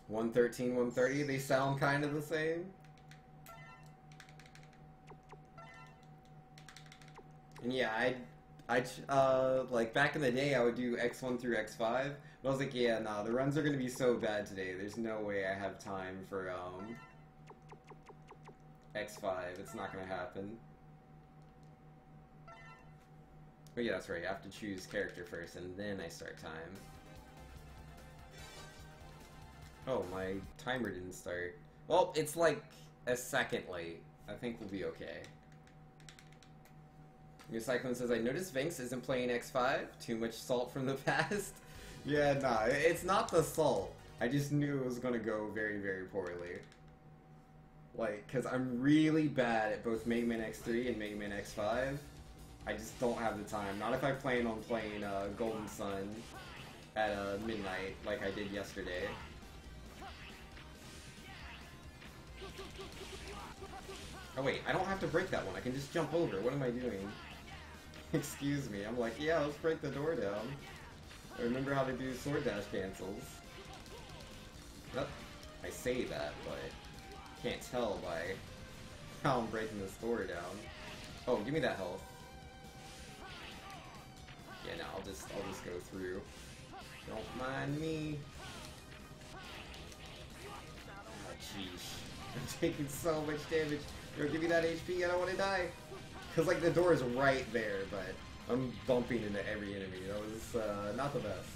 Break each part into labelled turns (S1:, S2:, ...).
S1: 113, 130, they sound kind of the same. And yeah, like back in the day, I would do X1 through X5, but I was like, yeah, nah, the runs are gonna be so bad today. There's no way I have time for X5. It's not gonna happen. But yeah, that's right. I have to choose character first, and then I start time. Oh, my timer didn't start. Well, it's like a second late. I think we'll be okay. New Cyclone says, I noticed Vinx isn't playing X5. Too much salt from the past. Yeah, nah, it's not the salt. I just knew it was gonna go very, very poorly. Like, because I'm really bad at both Mega Man X3 and Mega Man X5. I just don't have the time. Not if I plan on playing Golden Sun at midnight, like I did yesterday. Oh wait, I don't have to break that one. I can just jump over. What am I doing? Excuse me. I'm like, yeah, let's break the door down. I remember how to do sword dash cancels. Yep. I say that, but can't tell by how I'm breaking this door down. Oh, give me that health. Yeah, no, I'll just go through. Don't mind me. Oh, jeez. I'm taking so much damage. Yo, give me that HP, I don't want to die. Because, like, the door is right there, but I'm bumping into every enemy. That was, not the best.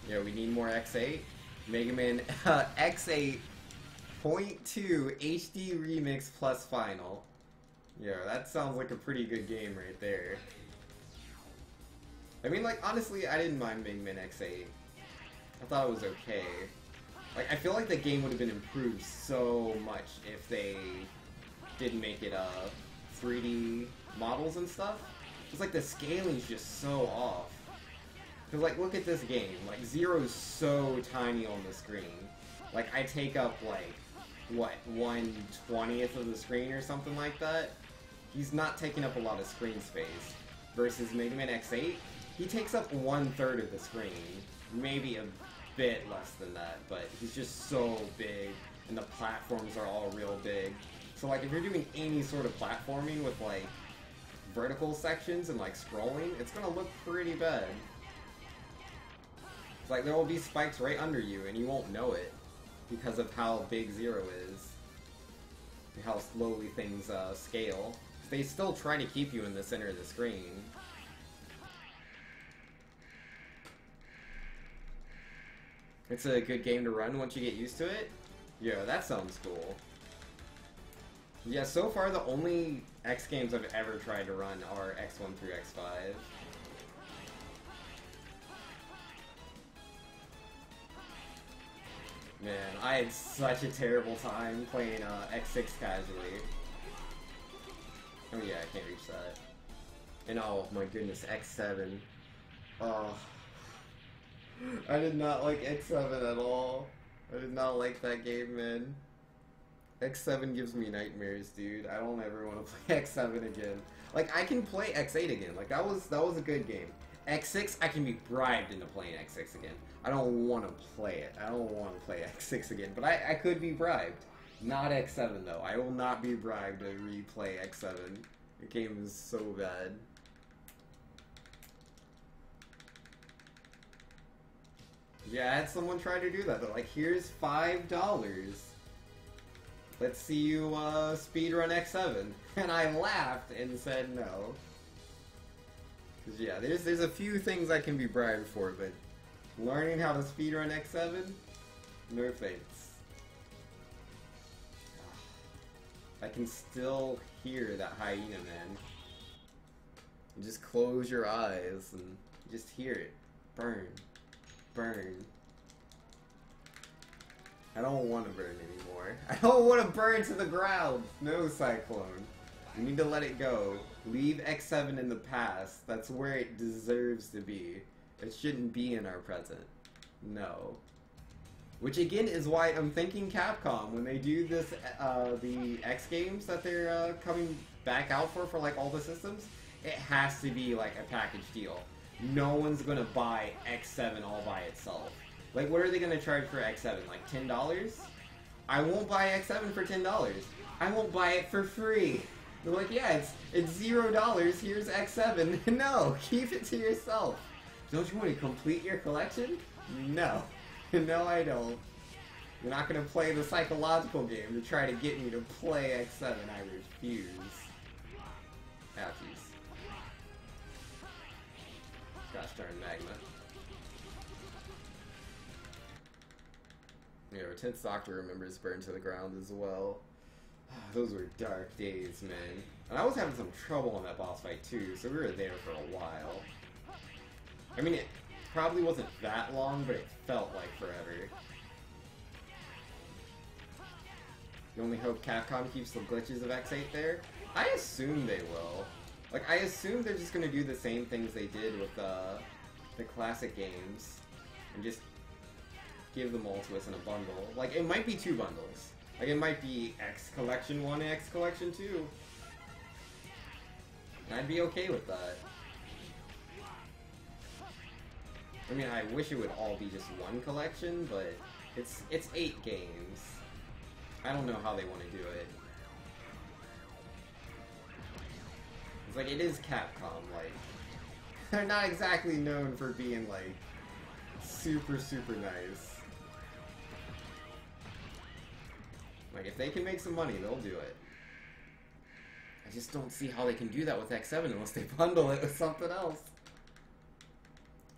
S1: Yeah, we need more X8. Mega Man X8.2 HD Remix plus Final. Yeah, that sounds like a pretty good game right there. I mean, like, honestly, I didn't mind Mega Man X8. I thought it was okay. Like, I feel like the game would have been improved so much if they didn't make it 3D models and stuff. It's like the scaling's just so off. Cause like, look at this game. Like, Zero's so tiny on the screen. Like, I take up like what, 1/20th of the screen or something like that. He's not taking up a lot of screen space. Versus Mega Man X8, he takes up 1/3 of the screen, maybe a bit less than that, but he's just so big, and the platforms are all real big. So like, if you're doing any sort of platforming with like vertical sections and like scrolling, it's gonna look pretty bad. It's like, there will be spikes right under you and you won't know it because of how big Zero is, and how slowly things scale. They still try to keep you in the center of the screen. It's a good game to run once you get used to it. Yeah, that sounds cool. Yeah, so far the only X games I've ever tried to run are X1 through X5. Man, I had such a terrible time playing X6 casually. Oh yeah, I can't reach that. And oh my goodness, X7. Oh. I did not like X7 at all. I did not like that game, man. X7 gives me nightmares, dude. I don't ever want to play X7 again. Like, I can play X8 again. Like, that was a good game. X6, I can be bribed into playing X6 again. I don't want to play it. I don't want to play X6 again. But I could be bribed. Not X7, though. I will not be bribed to replay X7. The game is so bad. Yeah, I had someone try to do that. They're like, here's $5. Let's see you speedrun X7. And I laughed and said no. Because yeah, there's a few things I can be bribed for, but learning how to speedrun X7? No thanks. I can still hear that hyena, man. You just close your eyes and you just hear it. Burn. Burn. I don't want to burn anymore. I don't want to burn to the ground! No, Cyclone. You need to let it go. Leave X7 in the past. That's where it deserves to be. It shouldn't be in our present. No. Which again is why I'm thinking Capcom, when they do this, the X games that they're coming back out for like all the systems, it has to be like a package deal. no one's gonna buy X7 all by itself. Like, what are they gonna charge for X7? Like $10? I won't buy X7 for $10. I won't buy it for free. They're like, yeah, it's $0. Here's X7. No, keep it to yourself. Don't you want to complete your collection? No. No, I don't. You're not gonna play the psychological game to try to get me to play X7. I refuse. Ouchies. Gosh darn Magma. Yeah, 10th Doctor remembers Burn to the Ground as well. Those were dark days, man. And I was having some trouble on that boss fight too, so we were there for a while. I mean, it probably wasn't that long, but it felt like forever. You only hope Capcom keeps the glitches of X8 there? I assume they will. Like, I assume they're just gonna do the same things they did with the classic games, and just give them all to us in a bundle. Like, it might be 2 bundles. Like, it might be X Collection 1 and X Collection 2. And I'd be okay with that. I mean, I wish it would all be just one collection, but it's 8 games. I don't know how they want to do it. It's like, it is Capcom, like, they're not exactly known for being, like, super, super nice. Like, if they can make some money, they'll do it. I just don't see how they can do that with X7 unless they bundle it with something else.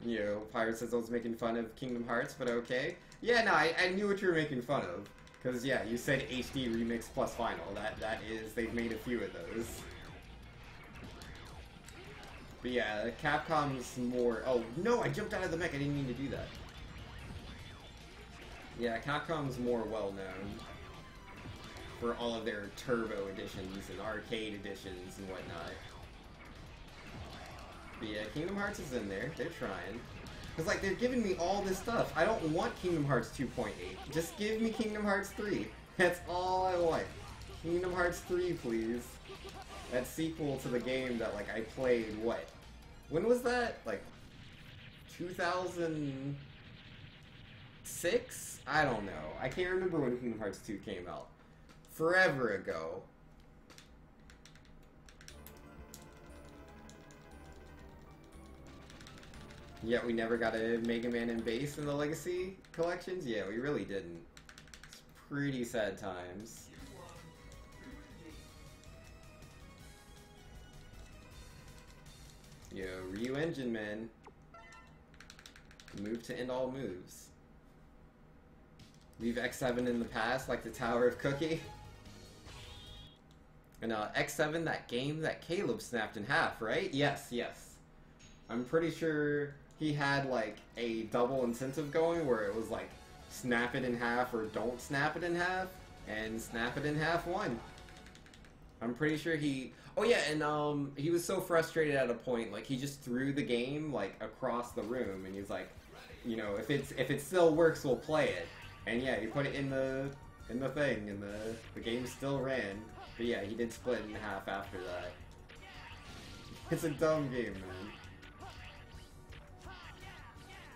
S1: You know, Pirate says I was making fun of Kingdom Hearts, but okay. Yeah, no, I knew what you were making fun of. Because, yeah, you said HD Remix plus Final. That is, they've made a few of those. But yeah, Capcom's more... Oh, no, I jumped out of the mech. I didn't mean to do that. Yeah, Capcom's more well-known for all of their Turbo editions and Arcade editions and whatnot. But yeah, Kingdom Hearts is in there. They're trying. Because, like, they're giving me all this stuff. I don't want Kingdom Hearts 2.8. Just give me Kingdom Hearts 3. That's all I want. Kingdom Hearts 3, please. That sequel to the game that, like, I played, what? When was that? Like, 2006? I don't know. I can't remember when Kingdom Hearts 2 came out. Forever ago. Yet we never got a Mega Man and Bass in the Legacy collections? Yeah, we really didn't. It's pretty sad times. Yo, Ryu Engine Man. Move to end all moves. Leave X7 in the past like the Tower of Cookie. And X7, that game that Caleb snapped in half, right? Yes, yes. I'm pretty sure he had like a double incentive going where it was like snap it in half or don't snap it in half, and snap it in half won. I'm pretty sure he... Oh yeah, and he was so frustrated at a point, like he just threw the game like across the room, and he's like, you know, if it still works, we'll play it. And yeah, he put it in the thing, and the game still ran. But yeah, he did split in half after that. It's a dumb game, man.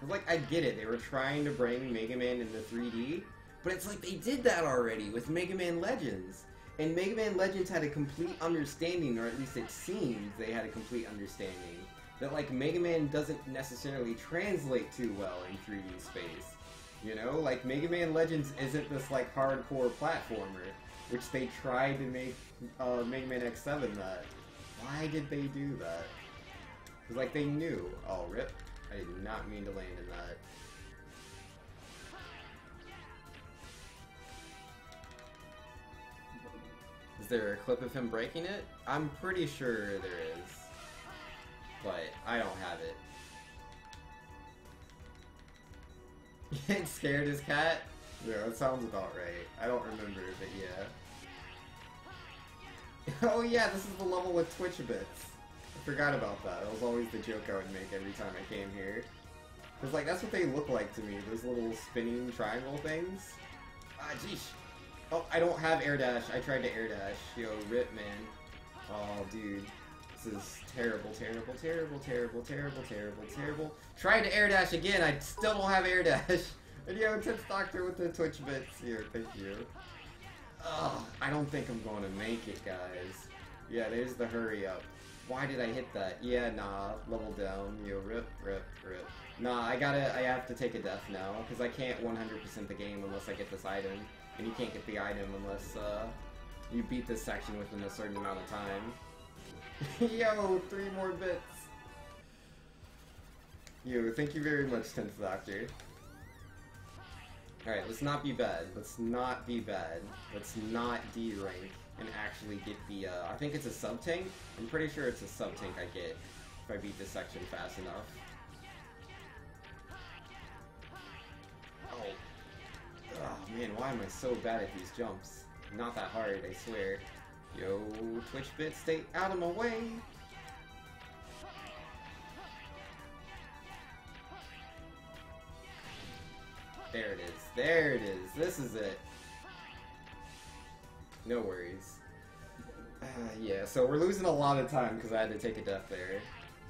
S1: Like, I get it, they were trying to bring Mega Man into 3D, but it's like they did that already with Mega Man Legends. And Mega Man Legends had a complete understanding, or at least it seems they had a complete understanding, that like Mega Man doesn't necessarily translate too well in 3D space. You know, like Mega Man Legends isn't this like hardcore platformer, which they tried to make Mega Man X7 that. Why did they do that? Because like they knew. Oh, rip. I did not mean to land in that. Is there a clip of him breaking it? I'm pretty sure there is. But I don't have it. Getting scared as cat? Yeah, that sounds about right. I don't remember, but yeah. Oh yeah, this is the level with Twitch bits. I forgot about that. That was always the joke I would make every time I came here. Because, like, that's what they look like to me. Those little spinning triangle things. Ah, jeesh. Oh, I don't have air dash. I tried to air dash. Yo, rip, man. Oh, dude. This is terrible, terrible, terrible, terrible, terrible, terrible, terrible. Tried to air dash again, I still don't have air dash. And yo, Tenth Doctor with the Twitch bits here, thank you. Ugh, I don't think I'm going to make it, guys. Yeah, there's the hurry up. Why did I hit that? Yeah, nah, level down. Yo, rip, rip, rip. Nah, I have to take a death now, because I can't 100% the game unless I get this item. And you can't get the item unless, you beat this section within a certain amount of time. Yo, 3 more bits. Yo, thank you very much, 10th Doctor. Alright, let's not be bad. Let's not be bad. Let's not D-rank and actually get the, I think it's a sub-tank? I'm pretty sure it's a sub-tank I get if I beat this section fast enough. Oh, man, why am I so bad at these jumps? Not that hard, I swear. Yo, Twitch bit, stay out of my way! There it is. There it is. This is it. No worries. Yeah, so we're losing a lot of time because I had to take a death there.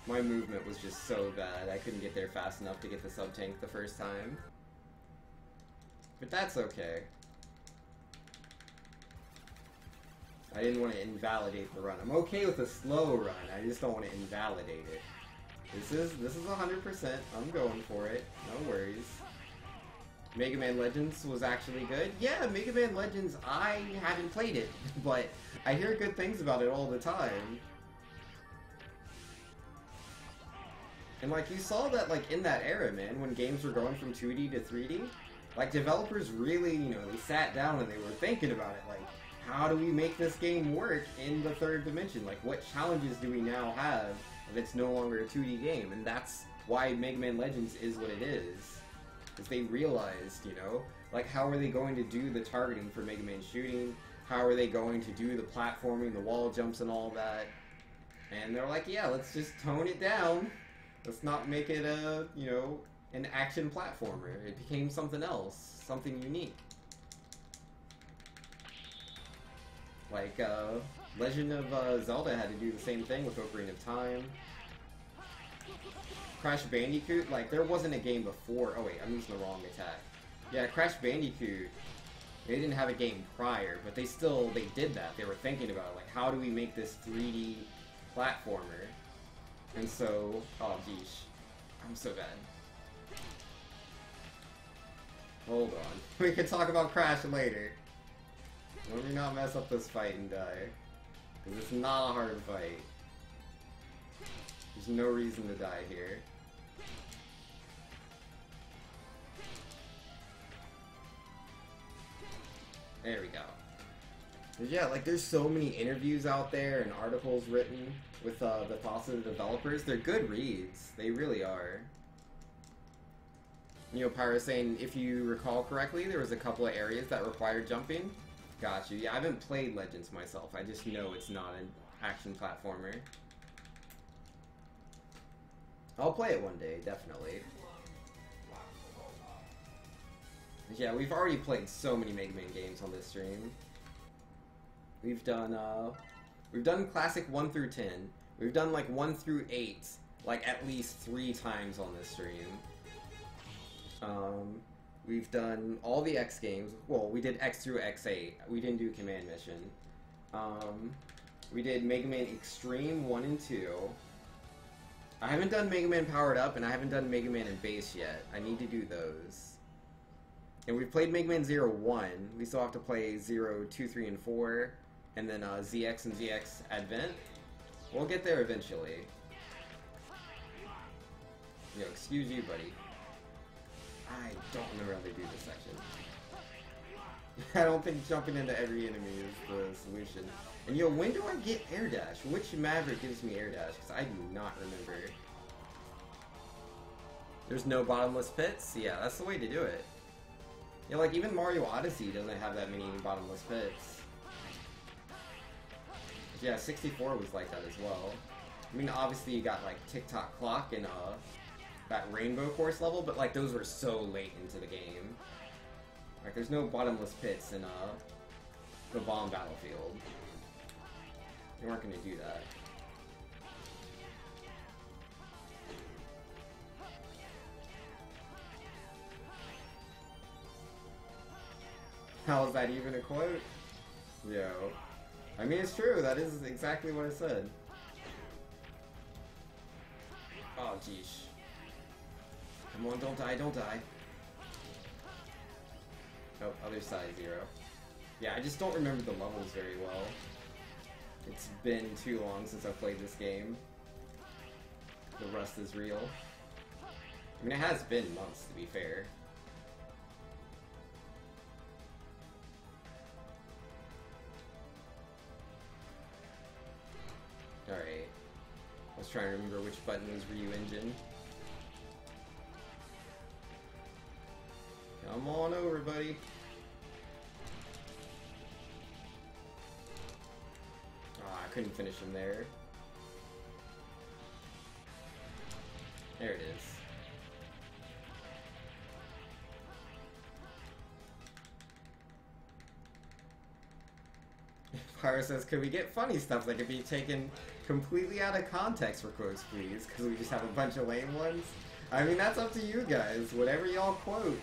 S1: My movement was just so bad. I couldn't get there fast enough to get the sub-tank the first time. But that's okay. I didn't want to invalidate the run. I'm okay with a slow run. I just don't want to invalidate it. This is 100%. I'm going for it. No worries. Mega Man Legends was actually good. Yeah, Mega Man Legends, I haven't played it, but I hear good things about it all the time. And like, you saw that like in that era, man, when games were going from 2D to 3D, like developers really, you know, they sat down and they were thinking about it, like, how do we make this game work in the third dimension? Like, what challenges do we now have if it's no longer a 2D game? And that's why Mega Man Legends is what it is. Because they realized, you know, like, how are they going to do the targeting for Mega Man shooting? How are they going to do the platforming, the wall jumps and all that? And they're like, yeah, let's just tone it down. Let's not make it a, you know, an action platformer. It became something else, something unique. Like, Legend of Zelda had to do the same thing with Ocarina of Time. Crash Bandicoot, like, there wasn't a game before. Oh wait, I'm using the wrong attack. Yeah, Crash Bandicoot, they didn't have a game prior, but they did that. They were thinking about it, like, how do we make this 3D platformer? And so, oh geesh, I'm so bad. Hold on. We can talk about Crash later. Let me not mess up this fight and die. Because it's not a hard fight. There's no reason to die here. There we go. Yeah, like there's so many interviews out there and articles written with the thoughts of the developers. They're good reads. They really are. You know, Pyro saying, if you recall correctly, there was a couple of areas that required jumping. Got you. Yeah, I haven't played Legends myself. I just know it's not an action platformer. I'll play it one day, definitely. Yeah, we've already played so many Mega Man games on this stream. We've done classic 1 through 10. We've done like 1 through 8, like at least 3 times on this stream. We've done all the X games. Well, we did X through X8. We didn't do Command Mission. We did Mega Man Extreme 1 and 2. I haven't done Mega Man Powered Up, and I haven't done Mega Man in Base yet. I need to do those. And we've played Mega Man 0-1. We still have to play 0, 2, 3, and 4. And then ZX and ZX Advent. We'll get there eventually. Yo, excuse you, buddy. I don't remember how they do this section. I don't think jumping into every enemy is the solution. And yo, when do I get air dash? Which Maverick gives me air dash? Because I do not remember. There's no bottomless pits? Yeah, that's the way to do it. Yeah, like even Mario Odyssey doesn't have that many bottomless pits. Yeah, 64 was like that as well. I mean, obviously you got like Tick-Tock Clock and that Rainbow Course level, but like those were so late into the game. Like there's no bottomless pits in the Bomb Battlefield. They weren't gonna do that. How is that even a quote? Yo. I mean, it's true. That is exactly what I said. Oh, jeez. Come on, don't die, don't die. Oh, other side, 0. Yeah, I just don't remember the levels very well. It's been too long since I've played this game. The rust is real. I mean, it has been months, to be fair. Alright. I was trying to remember which button was Ryu Engine. Come on over, buddy. Ah, I couldn't finish him there. There it is. Pyro says, could we get funny stuff that could be taken completely out of context for quotes, please? Because we just have a bunch of lame ones? I mean, that's up to you guys. Whatever y'all quote,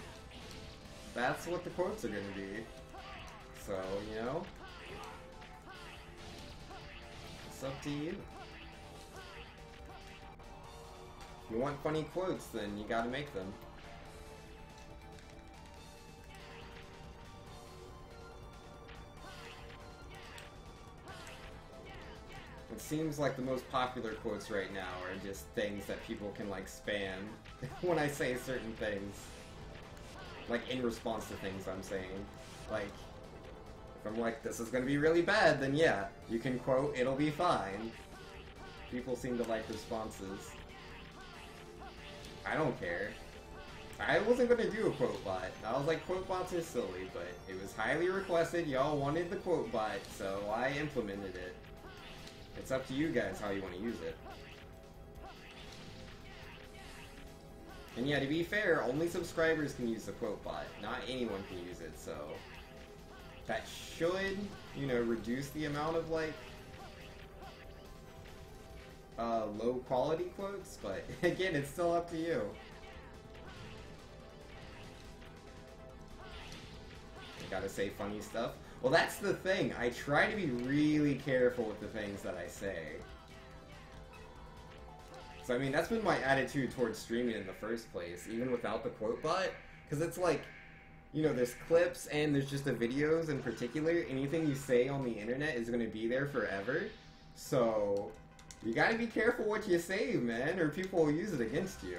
S1: that's what the quotes are gonna be. So, you know? It's up to you. If you want funny quotes, then you gotta make them. It seems like the most popular quotes right now are just things that people can, like, spam when I say certain things. Like, in response to things I'm saying. Like, if I'm like, this is gonna be really bad, then yeah, you can quote, it'll be fine. People seem to like responses. I don't care. I wasn't gonna do a quote bot. I was like, quote bots are silly, but it was highly requested, y'all wanted the quote bot, so I implemented it. It's up to you guys how you want to use it. And yeah, to be fair, only subscribers can use the quote bot. Not anyone can use it, so... that should, you know, reduce the amount of, like... low quality quotes, but again, it's still up to you. You gotta say funny stuff. Well, that's the thing. I try to be really careful with the things that I say. So, I mean, that's been my attitude towards streaming in the first place, even without the quote bot. Because it's like, you know, there's clips and there's just the videos in particular. Anything you say on the internet is going to be there forever. So, you gotta be careful what you say, man, or people will use it against you.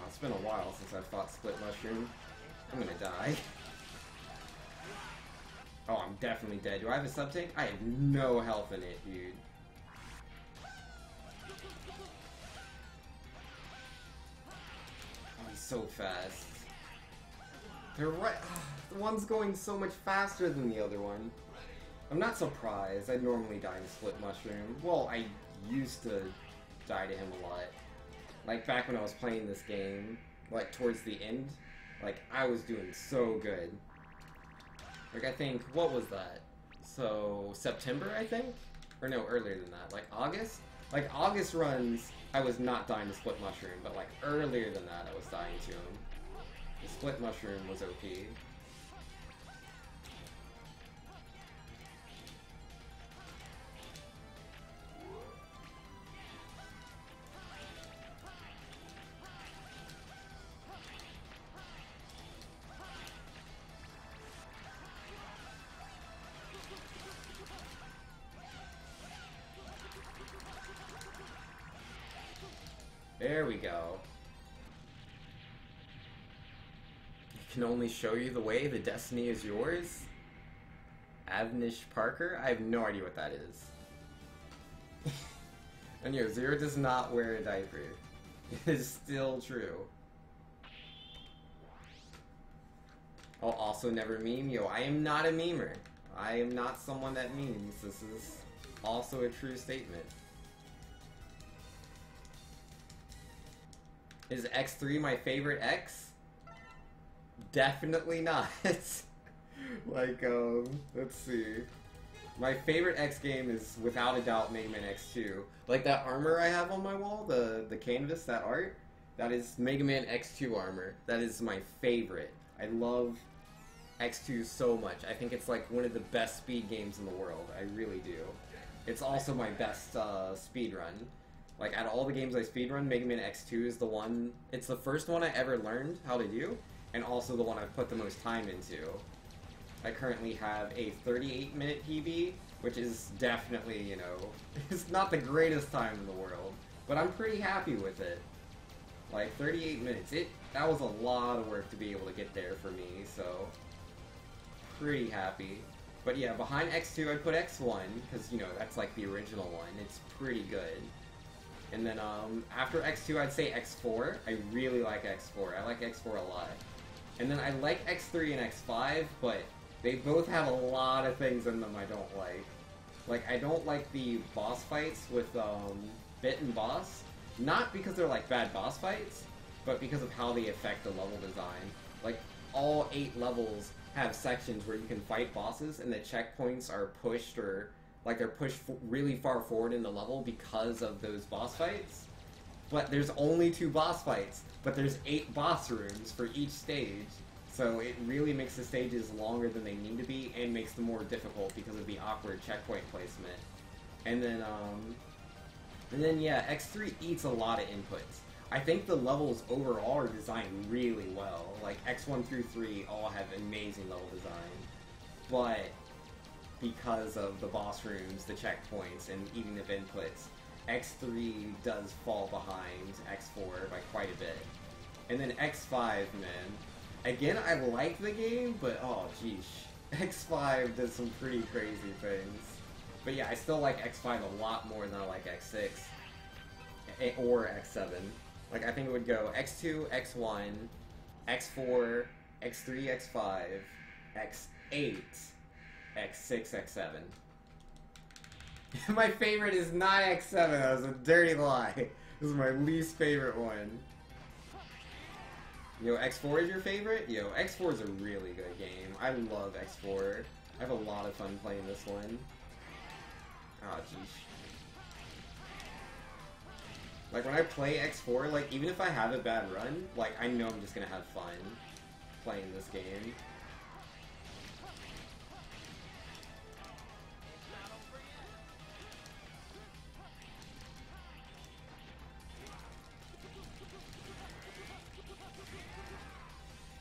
S1: It's been a while since I've fought Split Mushroom. I'm gonna die. Oh, I'm definitely dead. Do I have a sub-tank? I have no health in it, dude. Oh, he's so fast. They're right. The one's going so much faster than the other one. I'm not surprised. I normally die to Split Mushroom. Well, I used to die to him a lot. Like, back when I was playing this game, like, towards the end, like, I was doing so good. Like, I think, what was that? So, September, I think? Or no, earlier than that. Like, August? Like, August runs, I was not dying to Split Mushroom, but, like, earlier than that, I was dying to him. The Split Mushroom was OP. There we go. It can only show you the way, the destiny is yours? Avnish Parker? I have no idea what that is. And yo, Zero does not wear a diaper. It is still true. I'll also never meme. Yo, I am not a memer. I am not someone that memes. This is also a true statement. Is X3 my favorite X? Definitely not. Like, let's see. My favorite X game is without a doubt Mega Man X2. Like that armor I have on my wall, the canvas, that art, that is Mega Man X2 armor. That is my favorite. I love X2 so much. I think it's like one of the best speed games in the world. I really do. It's also my best speed run. Like out of all the games I speedrun, Mega Man X2 is the one. It's the first one I ever learned how to do, and also the one I've put the most time into. I currently have a 38-minute PB, which is definitely, you know, it's not the greatest time in the world, but I'm pretty happy with it. Like 38 minutes, that was a lot of work to be able to get there for me, so pretty happy. But yeah, behind X2 I'd put X1, because, you know, that's like the original one. It's pretty good. And then after X2 I'd say X4. I really like X4. I like X4 a lot. And then I like X3 and X5, but they both have a lot of things in them I don't like. Like, I don't like the boss fights with Bit and Boss. Not because they're like bad boss fights, but because of how they affect the level design. Like, all 8 levels have sections where you can fight bosses and the checkpoints are pushed, or like they're pushed really far forward in the level because of those boss fights. But there's only 2 boss fights, but there's 8 boss rooms for each stage. So it really makes the stages longer than they need to be, and makes them more difficult because of the awkward checkpoint placement. And then yeah, X3 eats a lot of inputs. I think the levels overall are designed really well. Like X1 through 3 all have amazing level design, but because of the boss rooms, the checkpoints, and eating of inputs, X3 does fall behind X4 by quite a bit. And then X5, man. Again, I like the game, but oh geesh. X5 does some pretty crazy things. But yeah, I still like X5 a lot more than I like X6 or X7. Like, I think it would go X2, X1, X4, X3, X5, X8, X6, X7. My favorite is not X7, that was a dirty lie. This is my least favorite one. Yo, X4 is your favorite? Yo, X4 is a really good game. I love X4. I have a lot of fun playing this one. Oh, jeez. Like, when I play X4, like, even if I have a bad run, like, I know I'm just gonna have fun playing this game.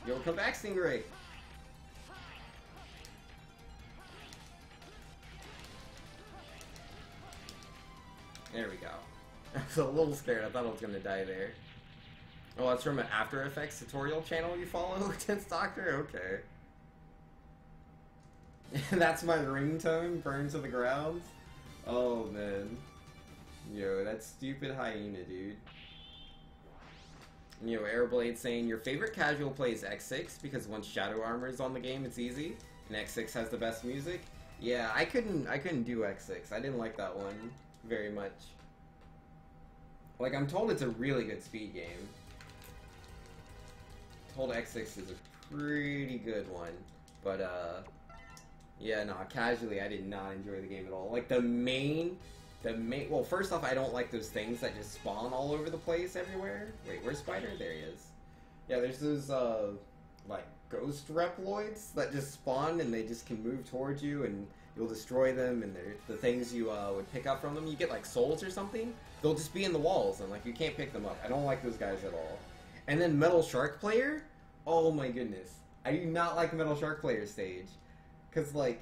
S1: Yo, come back, Stingray! There we go. I was a little scared. I thought I was gonna die there. Oh, that's from an After Effects tutorial channel you follow, Tense Doctor? Okay. That's my ringtone, burned to the ground? Oh, man. Yo, that stupid hyena, dude. Yo, Airblade saying, your favorite casual play is X6, because once Shadow Armor is on the game, it's easy, and X6 has the best music. Yeah, I couldn't do X6. I didn't like that one very much. Like, I'm told it's a really good speed game. I'm told X6 is a pretty good one, but yeah, no, casually I did not enjoy the game at all. Like, the main, well, first off, I don't like those things that just spawn all over the place everywhere. Wait, where's Spider? There he is. Yeah, there's those, like, ghost Reploids that just spawn and they just can move towards you and you'll destroy them, and they're the things you would pick up from them. You get, like, souls or something. They'll just be in the walls and, like, you can't pick them up. I don't like those guys at all. And then Metal Shark Player? Oh my goodness. I do not like Metal Shark Player stage. Because, like,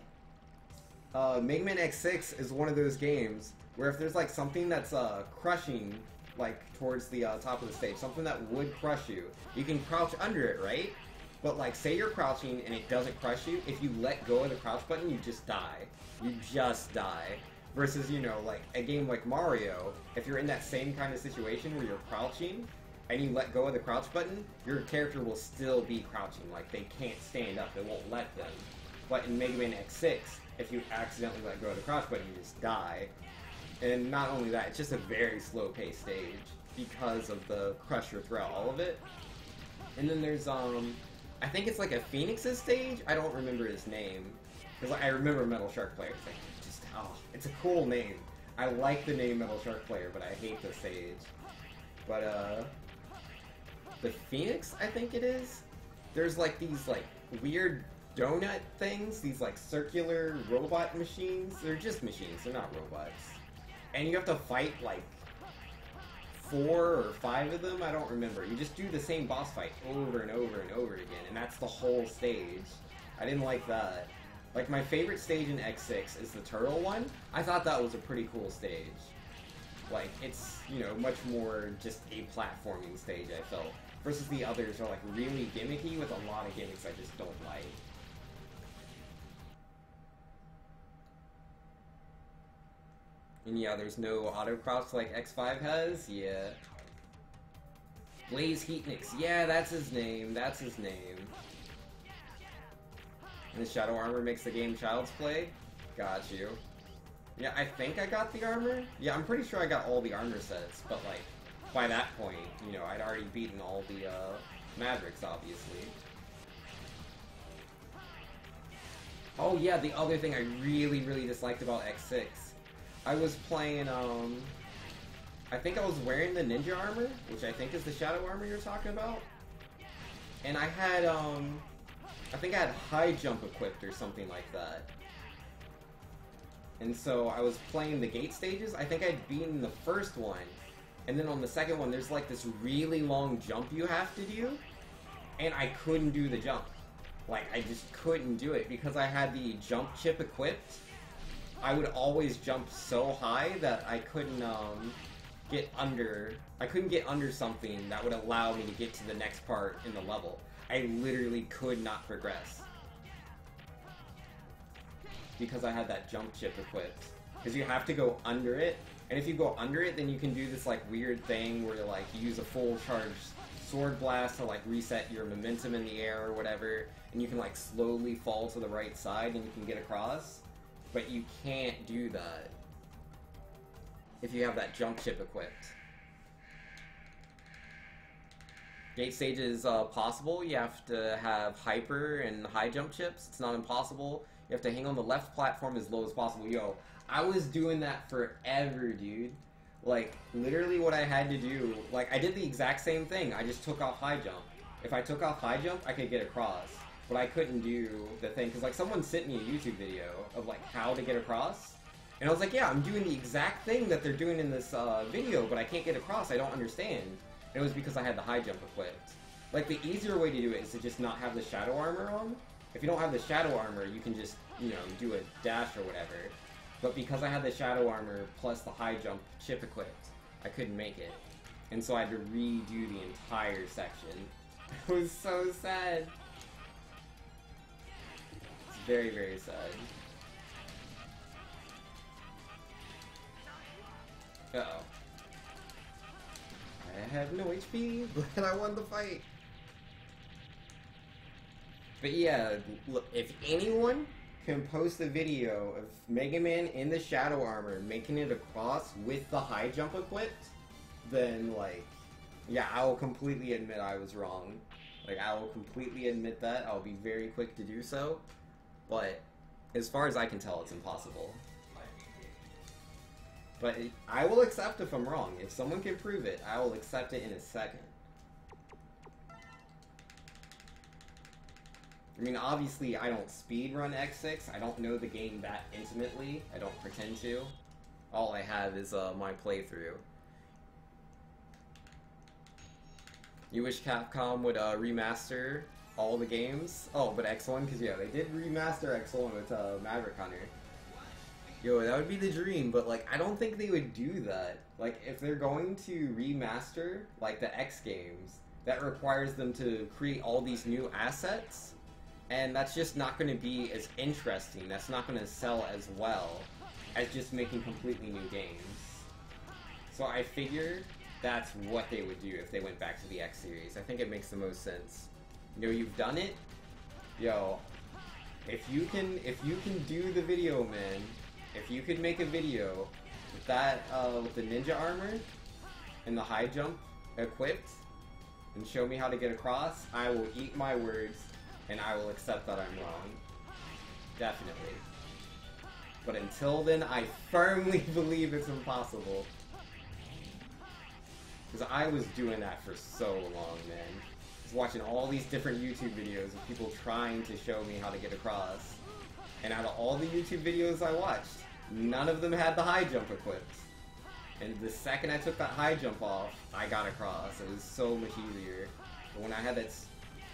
S1: Mega Man X6 is one of those games where if there's, like, something that's crushing, like, towards the top of the stage, something that would crush you, you can crouch under it, right? But, like, say you're crouching and it doesn't crush you, if you let go of the crouch button, you just die. You just die. Versus, you know, like, a game like Mario, if you're in that same kind of situation where you're crouching, and you let go of the crouch button, your character will still be crouching. Like, they can't stand up, it won't let them. But in Mega Man X6, if you accidentally let go of the crouch button, you just die. And not only that, it's just a very slow-paced stage. because of the Crusher throughout all of it. And then there's, I think it's like a Phoenix's stage? I don't remember his name. Because I remember Metal Shark Player. It's like, just, oh, it's a cool name. I like the name Metal Shark Player, but I hate the stage. But, the Phoenix, I think it is? There's like these, like, weird donut things, these, like, circular robot machines. They're just machines, they're not robots. And you have to fight, like, 4 or 5 of them? I don't remember. You just do the same boss fight over and over and over again, and that's the whole stage. I didn't like that. Like, my favorite stage in X6 is the turtle one. I thought that was a pretty cool stage. Like, it's, you know, much more just a platforming stage, I felt. Versus the others are, like, really gimmicky with a lot of gimmicks I just don't like. And yeah, there's no autocross like X5 has? Yeah. Blaze Heatnix. Yeah, that's his name. That's his name. And the Shadow Armor makes the game Child's Play? Got you. Yeah, I think I got the armor? Yeah, I'm pretty sure I got all the armor sets, but like, by that point, you know, I'd already beaten all the, Mavericks, obviously. Oh yeah, the other thing I really, really disliked about X6. I was playing, I think I was wearing the ninja armor, which I think is the shadow armor you're talking about. And I had, I think I had high jump equipped or something like that. And so I was playing the gate stages. I think I'd beaten the first one. And then on the second one, there's like this really long jump you have to do. And I couldn't do the jump. Like, I just couldn't do it because I had the jump chip equipped. I would always jump so high that I couldn't get under something that would allow me to get to the next part in the level. I literally could not progress because I had that jump chip equipped. Because you have to go under it, and if you go under it, then you can do this like weird thing where like you use a full charge sword blast to like reset your momentum in the air or whatever, and you can like slowly fall to the right side and you can get across. But you can't do that if you have that jump chip equipped. Gate stage is possible. You have to have hyper and high jump chips. It's not impossible. You have to hang on the left platform as low as possible. Yo, I was doing that forever, dude. Like, literally what I had to do, like, I did the exact same thing. I just took off high jump. If I took off high jump, I could get across. But I couldn't do the thing, because like someone sent me a YouTube video of like how to get across, and I was like, yeah, I'm doing the exact thing that they're doing in this video, but I can't get across, I don't understand. And it was because I had the high jump equipped. Like, the easier way to do it is to just not have the shadow armor on. If you don't have the shadow armor, you can just, you know, do a dash or whatever. But because I had the shadow armor plus the high jump chip equipped, I couldn't make it. And so I had to redo the entire section. It was so sad. Very, very sad. Uh-oh. I have no HP, but I won the fight. But yeah, look, if anyone can post a video of Mega Man in the shadow armor making it across with the high jump equipped, then, like, yeah, I will completely admit I was wrong. Like, I will completely admit that. I'll be very quick to do so. But as far as I can tell, it's impossible. But I will accept if I'm wrong. If someone can prove it, I will accept it in a second. I mean, obviously, I don't speedrun X6. I don't know the game that intimately. I don't pretend to. All I have is my playthrough. You wish Capcom would remaster all the games? Oh, but X1? Because, yeah, they did remaster X1 with Maverick Hunter. Yo, that would be the dream, but, like, I don't think they would do that. Like, if they're going to remaster, like, the X games, that requires them to create all these new assets, and that's just not going to be as interesting. That's not going to sell as well as just making completely new games. So I figure that's what they would do if they went back to the X series. I think it makes the most sense. You know, you've done it. Yo, if you can do the video, man. If you could make a video with that, with the ninja armor, and the high jump equipped and show me how to get across, I will eat my words and I will accept that I'm wrong. Definitely. But until then, I firmly believe it's impossible. Because I was doing that for so long, man. I was watching all these different YouTube videos of people trying to show me how to get across. And out of all the YouTube videos I watched, none of them had the high jump equipped. And the second I took that high jump off, I got across. It was so much easier. But when I had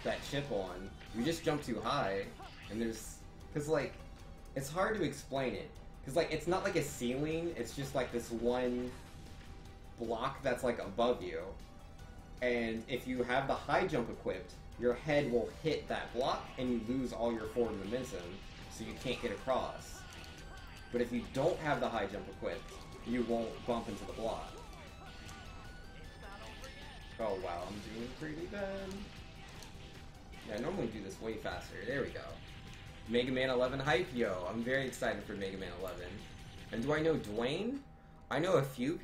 S1: that chip on, you just jump too high, and there's... Because, like, it's hard to explain it. Because, like, it's not like a ceiling, it's just like this one block that's, like, above you. And if you have the high jump equipped, your head will hit that block, and you lose all your forward momentum, so you can't get across. But if you don't have the high jump equipped, you won't bump into the block. Oh wow, I'm doing pretty bad. Yeah, I normally do this way faster. There we go. Mega Man 11 hype, yo. I'm very excited for Mega Man 11. And do I know Dwayne? I know a few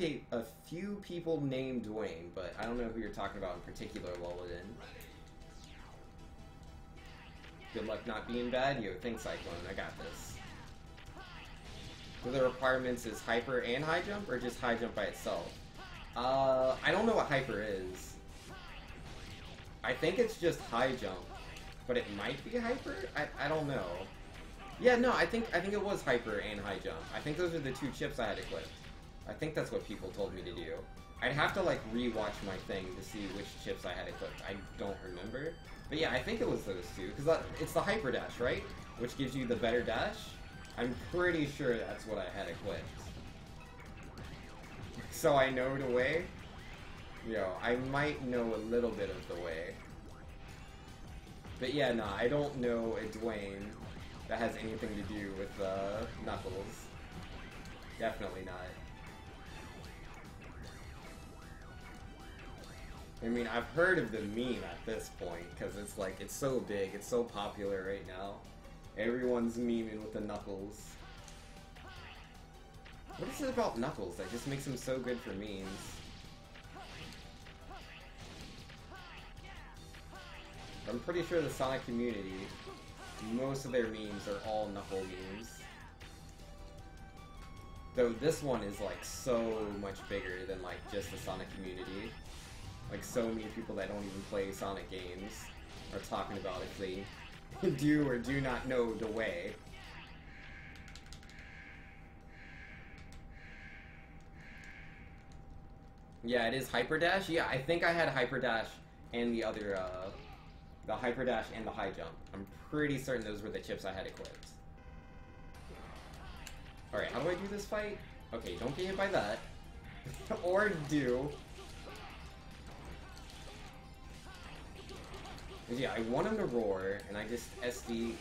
S1: people named Dwayne, but I don't know who you're talking about in particular, Lulladin. Good luck not being bad, yo. Thanks, Cyclone. I got this. So the requirements is hyper and high jump, or just high jump by itself? I don't know what hyper is. I think it's just high jump, but it might be hyper? I don't know. Yeah, no, I think it was hyper and high jump. I think those are the two chips I had equipped. I think that's what people told me to do. I'd have to, like, re-watch my thing to see which chips I had equipped. I don't remember. But yeah, I think it was those two, because it's the hyper dash, right? Which gives you the better dash. I'm pretty sure that's what I had equipped. So I know the way? Yo, I might know a little bit of the way. But yeah, nah, I don't know a Dwayne that has anything to do with Knuckles. Definitely not. I mean, I've heard of the meme at this point, because it's like, it's so big, it's so popular right now. Everyone's memeing with the Knuckles. What is it about Knuckles that just makes him so good for memes? I'm pretty sure the Sonic community, most of their memes are all Knuckle memes. Though this one is like so much bigger than like just the Sonic community. Like so many people that don't even play Sonic games are talking about if they do or do not know the way. Yeah, it is Hyper Dash. Yeah, I think I had Hyper Dash and the other, the Hyper Dash and the High Jump. I'm pretty certain those were the chips I had equipped. Alright, how do I do this fight? Okay, don't get hit by that. Or do. Yeah, I want him to roar, and I just SD...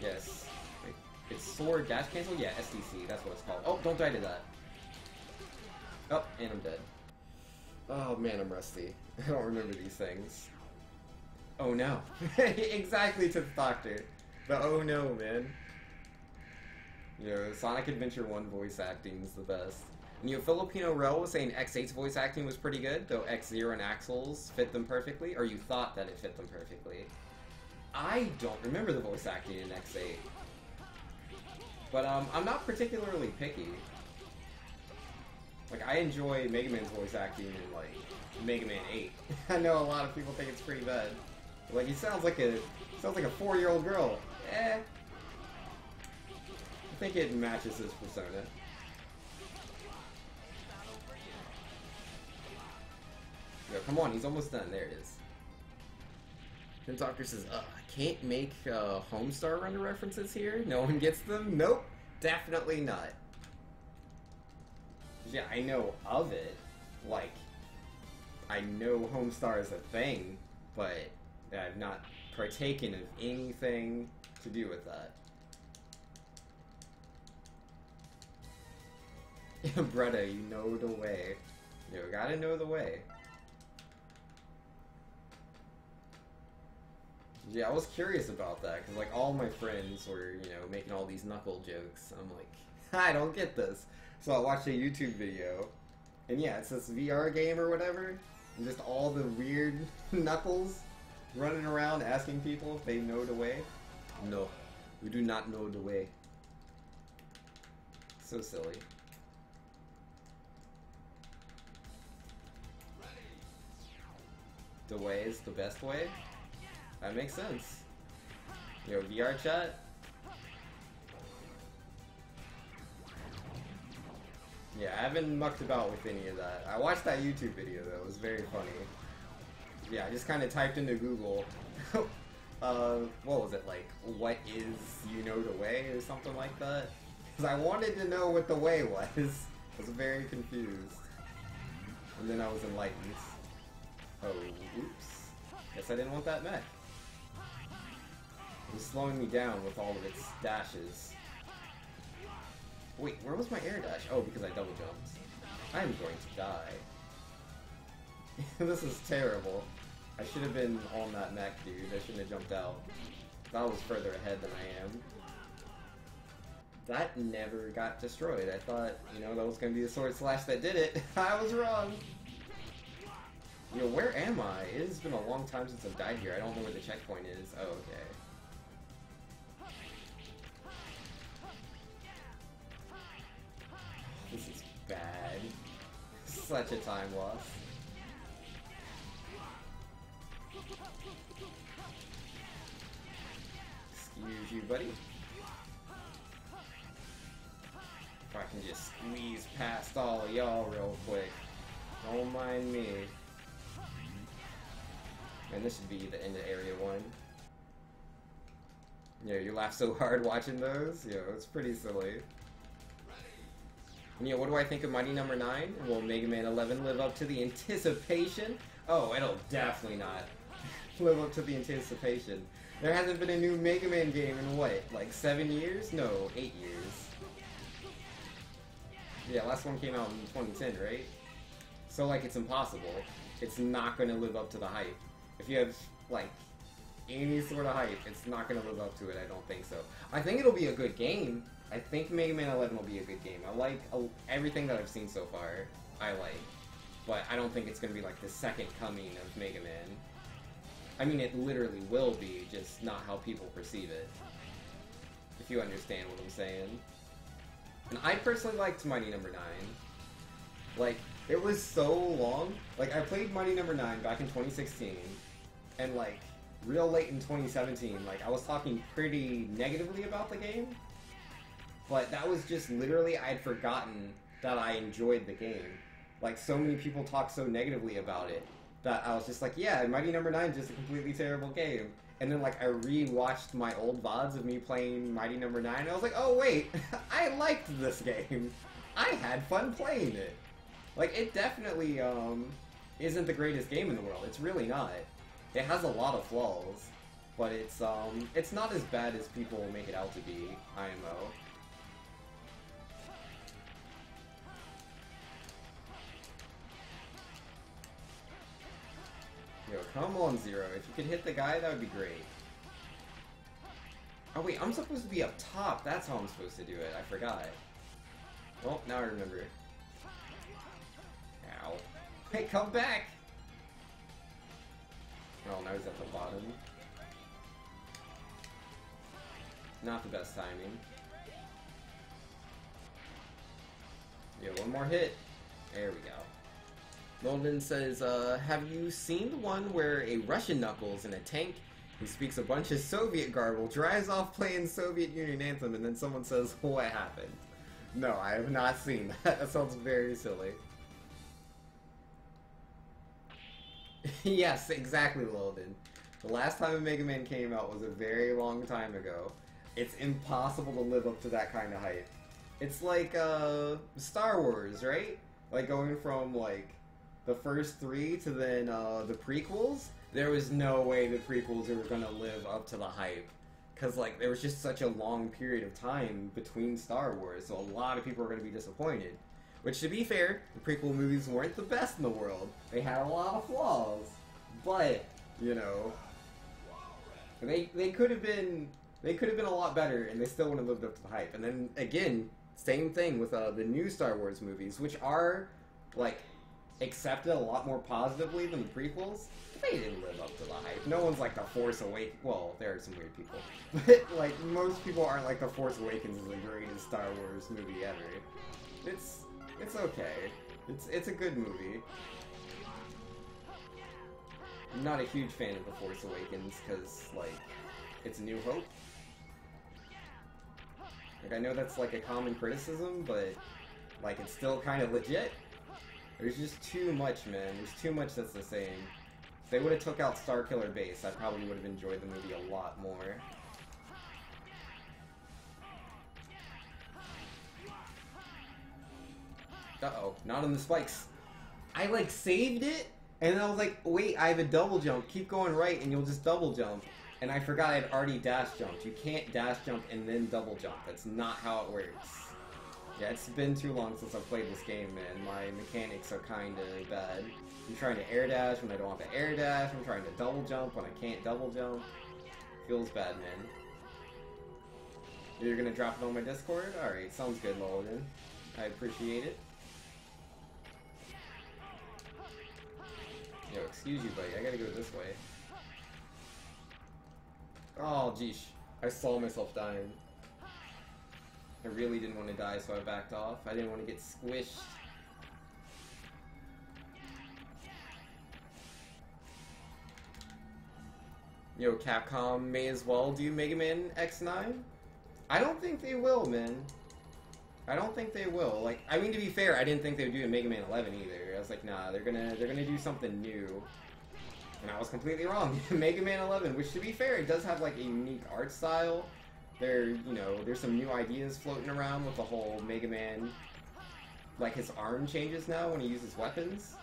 S1: Yes. Wait, it's sword dash cancel? Yeah, SDC, that's what it's called. Oh, don't die to that. Oh, and I'm dead. Oh man, I'm rusty. I don't remember these things. Oh no. Exactly to the doctor. The oh no, man. You know, Sonic Adventure 1 voice acting is the best. And Filipino Rel was saying X8's voice acting was pretty good, though X0 and Axel's fit them perfectly, or you thought that it fit them perfectly. I don't remember the voice acting in X8. But I'm not particularly picky. Like, I enjoy Mega Man's voice acting in, like, Mega Man 8. I know a lot of people think it's pretty bad. But, like, he sounds like a 4-year-old girl. Eh. I think it matches his persona. Yo, come on, he's almost done. There it is. Then Doctor says, I can't make Homestar Runner references here? No one gets them? Nope. Definitely not. Yeah, I know of it. Like, I know Homestar is a thing, but I've not partaken of anything to do with that. Bretta, you know the way. You gotta know the way. Yeah, I was curious about that, because, like, all my friends were, you know, making all these Knuckle jokes. I'm like, I don't get this. So I watched a YouTube video And yeah, it's this VR game or whatever, and just all the weird Knuckles running around asking people if they know the way. No, we do not know the way. So silly. The way is the best way? That makes sense. Yo, VR chat? Yeah, I haven't mucked about with any of that. I watched that YouTube video though, it was very funny. Yeah, I just kind of typed into Google, what was it, like, what is you know the way or something like that? Because I wanted to know what the way was. I was very confused. And then I was enlightened. Oh, oops. Guess I didn't want that mech. It was slowing me down with all of its dashes. Wait, where was my air dash? Oh, because I double jumped. I'm going to die. This is terrible. I should have been on that mech, dude. I shouldn't have jumped out. That was further ahead than I am. That never got destroyed. I thought, you know, that was going to be the sword slash that did it. I was wrong. You know, where am I? It has been a long time since I've died here. I don't know where the checkpoint is. Oh, okay. This is bad. Such a time loss. Excuse you, buddy. If I can just squeeze past all of y'all real quick. Don't mind me. Man, this should be the end of Area 1. Yeah, you laugh so hard watching those? Yo, it's pretty silly. And yeah, what do I think of Mighty Number 9? Will Mega Man 11 live up to the anticipation? Oh, it'll definitely not live up to the anticipation. There hasn't been a new Mega Man game in what, like 7 years? No, 8 years. Yeah, last one came out in 2010, right? So, like, it's impossible. It's not going to live up to the hype. If you have, like, any sort of hype, it's not going to live up to it. I don't think so. I think it'll be a good game. I think Mega Man 11 will be a good game. I like everything that I've seen so far. I like. But I don't think it's going to be, like, the second coming of Mega Man. I mean, it literally will be, just not how people perceive it. If you understand what I'm saying. And I personally liked Mighty Number 9. Like, it was so long. Like, I played Mighty Number 9 back in 2016. And, like, real late in 2017, like, I was talking pretty negatively about the game. But that was just literally, I had forgotten that I enjoyed the game. Like, so many people talk so negatively about it that I was just like, yeah, Mighty Number 9 is just a completely terrible game. And then, like, I re-watched my old VODs of me playing Mighty Number 9, and I was like, oh, wait, I liked this game. I had fun playing it. Like, it definitely, isn't the greatest game in the world. It's really not. It has a lot of flaws, but it's not as bad as people make it out to be, IMO. Yo, come on, Zero. If you could hit the guy, that would be great. Oh wait, I'm supposed to be up top. That's how I'm supposed to do it. I forgot. Well, now I remember. Ow. Hey, come back! Oh, now he's at the bottom. Not the best timing. Yeah, one more hit. There we go. Golden says, have you seen the one where a Russian Knuckles in a tank who speaks a bunch of Soviet garble drives off playing Soviet Union anthem and then someone says, what happened? No, I have not seen that. That sounds very silly. Yes, exactly, Lilden. The last time a Mega Man came out was a very long time ago. It's impossible to live up to that kind of hype. It's like, Star Wars, right? Like, going from, like, the first 3 to then, the prequels. There was no way the prequels were gonna live up to the hype. Because, like, there was just such a long period of time between Star Wars, so a lot of people were gonna be disappointed. Which, to be fair, the prequel movies weren't the best in the world. They had a lot of flaws. But, you know, they could have been a lot better, and they still wouldn't have lived up to the hype. And then, again, same thing with the new Star Wars movies, which are like, accepted a lot more positively than the prequels. They didn't live up to the hype. No one's like The Force Awakens. Well, there are some weird people. But, like, most people aren't like The Force Awakens is the greatest Star Wars movie ever. It's okay. It's a good movie. I'm not a huge fan of The Force Awakens because, like, it's A New Hope. Like, I know that's, like, a common criticism, but, like, it's still kind of legit. There's just too much, man. There's too much that's the same. If they would have took out Starkiller Base, I probably would have enjoyed the movie a lot more. Uh-oh, not on the spikes. I, like, saved it, and then I was like, wait, I have a double jump. Keep going right, and you'll just double jump. And I forgot I'd already dash jumped. You can't dash jump and then double jump. That's not how it works. Yeah, it's been too long since I've played this game, man. My mechanics are kinda bad. I'm trying to air dash when I don't want to air dash. I'm trying to double jump when I can't double jump. Feels bad, man. You're gonna drop it on my Discord? Alright, sounds good, Logan. I appreciate it. Yo, excuse you, buddy. I gotta go this way. Oh, geesh. I saw myself dying. I really didn't want to die, so I backed off. I didn't want to get squished. Yo, Capcom may as well do Mega Man X9? I don't think they will, man. I don't think they will. Like, I mean, to be fair, I didn't think they would do a Mega Man 11 either. I was like, nah, they're gonna do something new. And I was completely wrong. Mega Man 11, which to be fair, it does have like a unique art style. There's some new ideas floating around with the whole Mega Man, like his arm changes now when he uses weapons.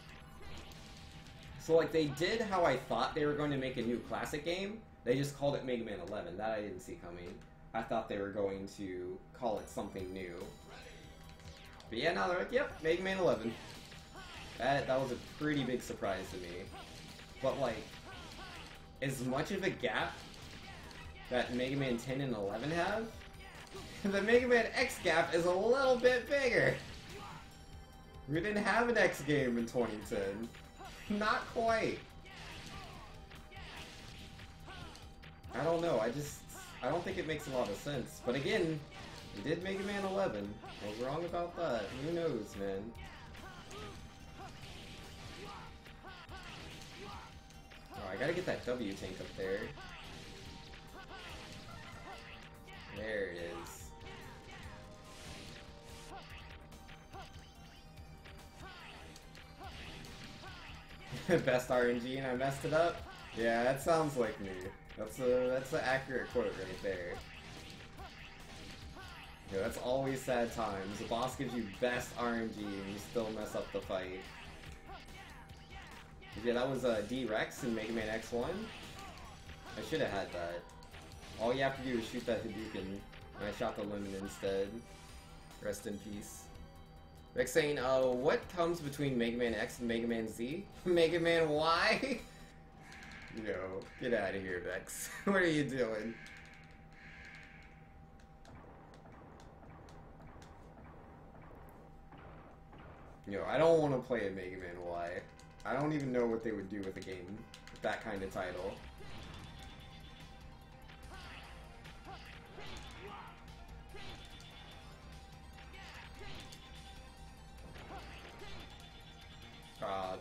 S1: So like they did how I thought they were going to make a new classic game. They just called it Mega Man 11. That I didn't see coming. I thought they were going to call it something new. But yeah, now they're like, yep, Mega Man 11. That was a pretty big surprise to me. But like, as much of a gap that Mega Man 10 and 11 have, the Mega Man X gap is a little bit bigger. We didn't have an X game in 2010. Not quite. I don't know, I don't think it makes a lot of sense. But again, we did Mega Man 11. I was wrong about that. Who knows, man? Oh, I gotta get that W tank up there. There it is. Best RNG and I messed it up? Yeah, that sounds like me. That's an accurate quote right there. Yeah, that's always sad times. The boss gives you best RNG and you still mess up the fight. Yeah, that was D-Rex in Mega Man X1. I should have had that. All you have to do is shoot that Hadouken, and I shot the Lemon instead. Rest in peace. Rex saying, what comes between Mega Man X and Mega Man Z? Mega Man Y? Yo, get out of here, Vex. What are you doing? Yo, I don't want to play a Mega Man Y. I don't even know what they would do with a game with that kind of title.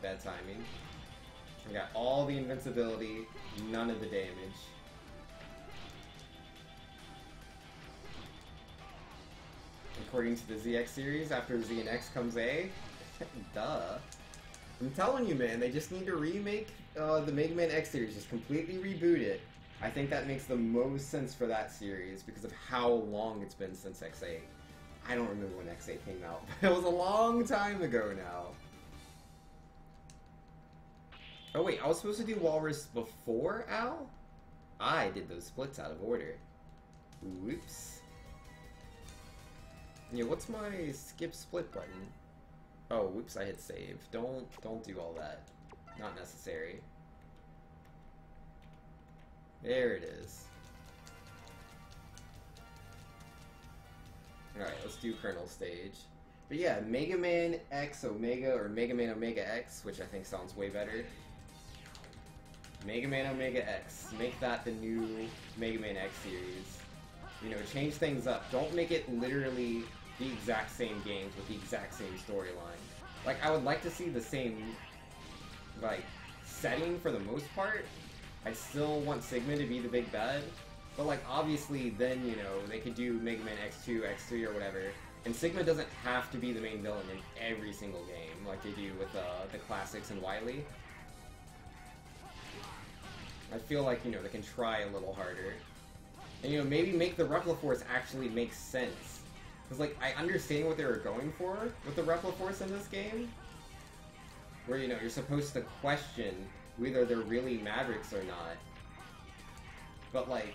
S1: Bad timing. I got all the invincibility, none of the damage. According to the ZX series, after Z and X comes A. Duh. I'm telling you, man, they just need to remake the Mega Man X series, just completely reboot it. I think that makes the most sense for that series because of how long it's been since X8. I don't remember when X8 came out, but it was a long time ago now. Oh wait, I was supposed to do Walrus before Al? I did those splits out of order. Whoops. Yeah, what's my skip split button? Oh, whoops, I hit save. Don't do all that. Not necessary. There it is. Alright, let's do Colonel stage. But yeah, Mega Man X Omega, or Mega Man Omega X, which I think sounds way better. Mega Man Omega X. Make that the new Mega Man X series. You know, change things up. Don't make it literally the exact same games with the exact same storyline. Like, I would like to see the same, like, setting for the most part. I still want Sigma to be the big bad. But, like, obviously, then, you know, they could do Mega Man X2, X3, or whatever. And Sigma doesn't have to be the main villain in every single game, like they do with the classics and Wily. I feel like, you know, they can try a little harder. And, you know, maybe make the Repliforce actually make sense. Because, like, I understand what they were going for with the Repliforce in this game. Where, you know, you're supposed to question whether they're really Mavericks or not. But, like,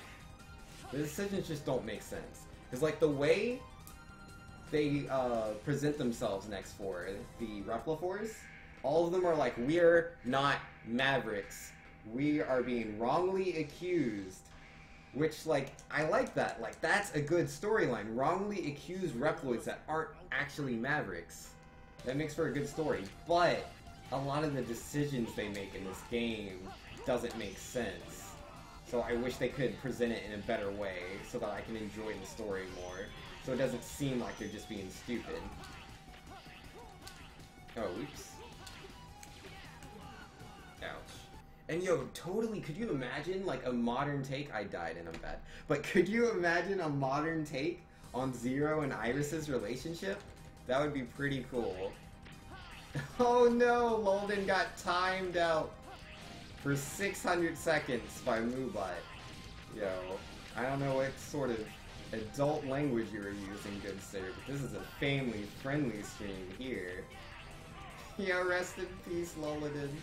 S1: the decisions just don't make sense. Because, like, the way they present themselves in X4, the Repliforce, all of them are like, we're not Mavericks. We are being wrongly accused. Which, like, I like that. Like, that's a good storyline. Wrongly accused Reploids that aren't actually Mavericks. That makes for a good story. But a lot of the decisions they make in this game doesn't make sense. So I wish they could present it in a better way so that I can enjoy the story more. So it doesn't seem like they're just being stupid. Oh, oops. Ouch. And yo, totally, could you imagine, like, a modern take? I died and I'm bad. But could you imagine a modern take on Zero and Iris's relationship? That would be pretty cool. Oh no, Lolden got timed out for 600 seconds by Moobot. Yo, I don't know what sort of adult language you were using, good sir, but this is a family-friendly stream here. Yo, rest in peace, Lolden.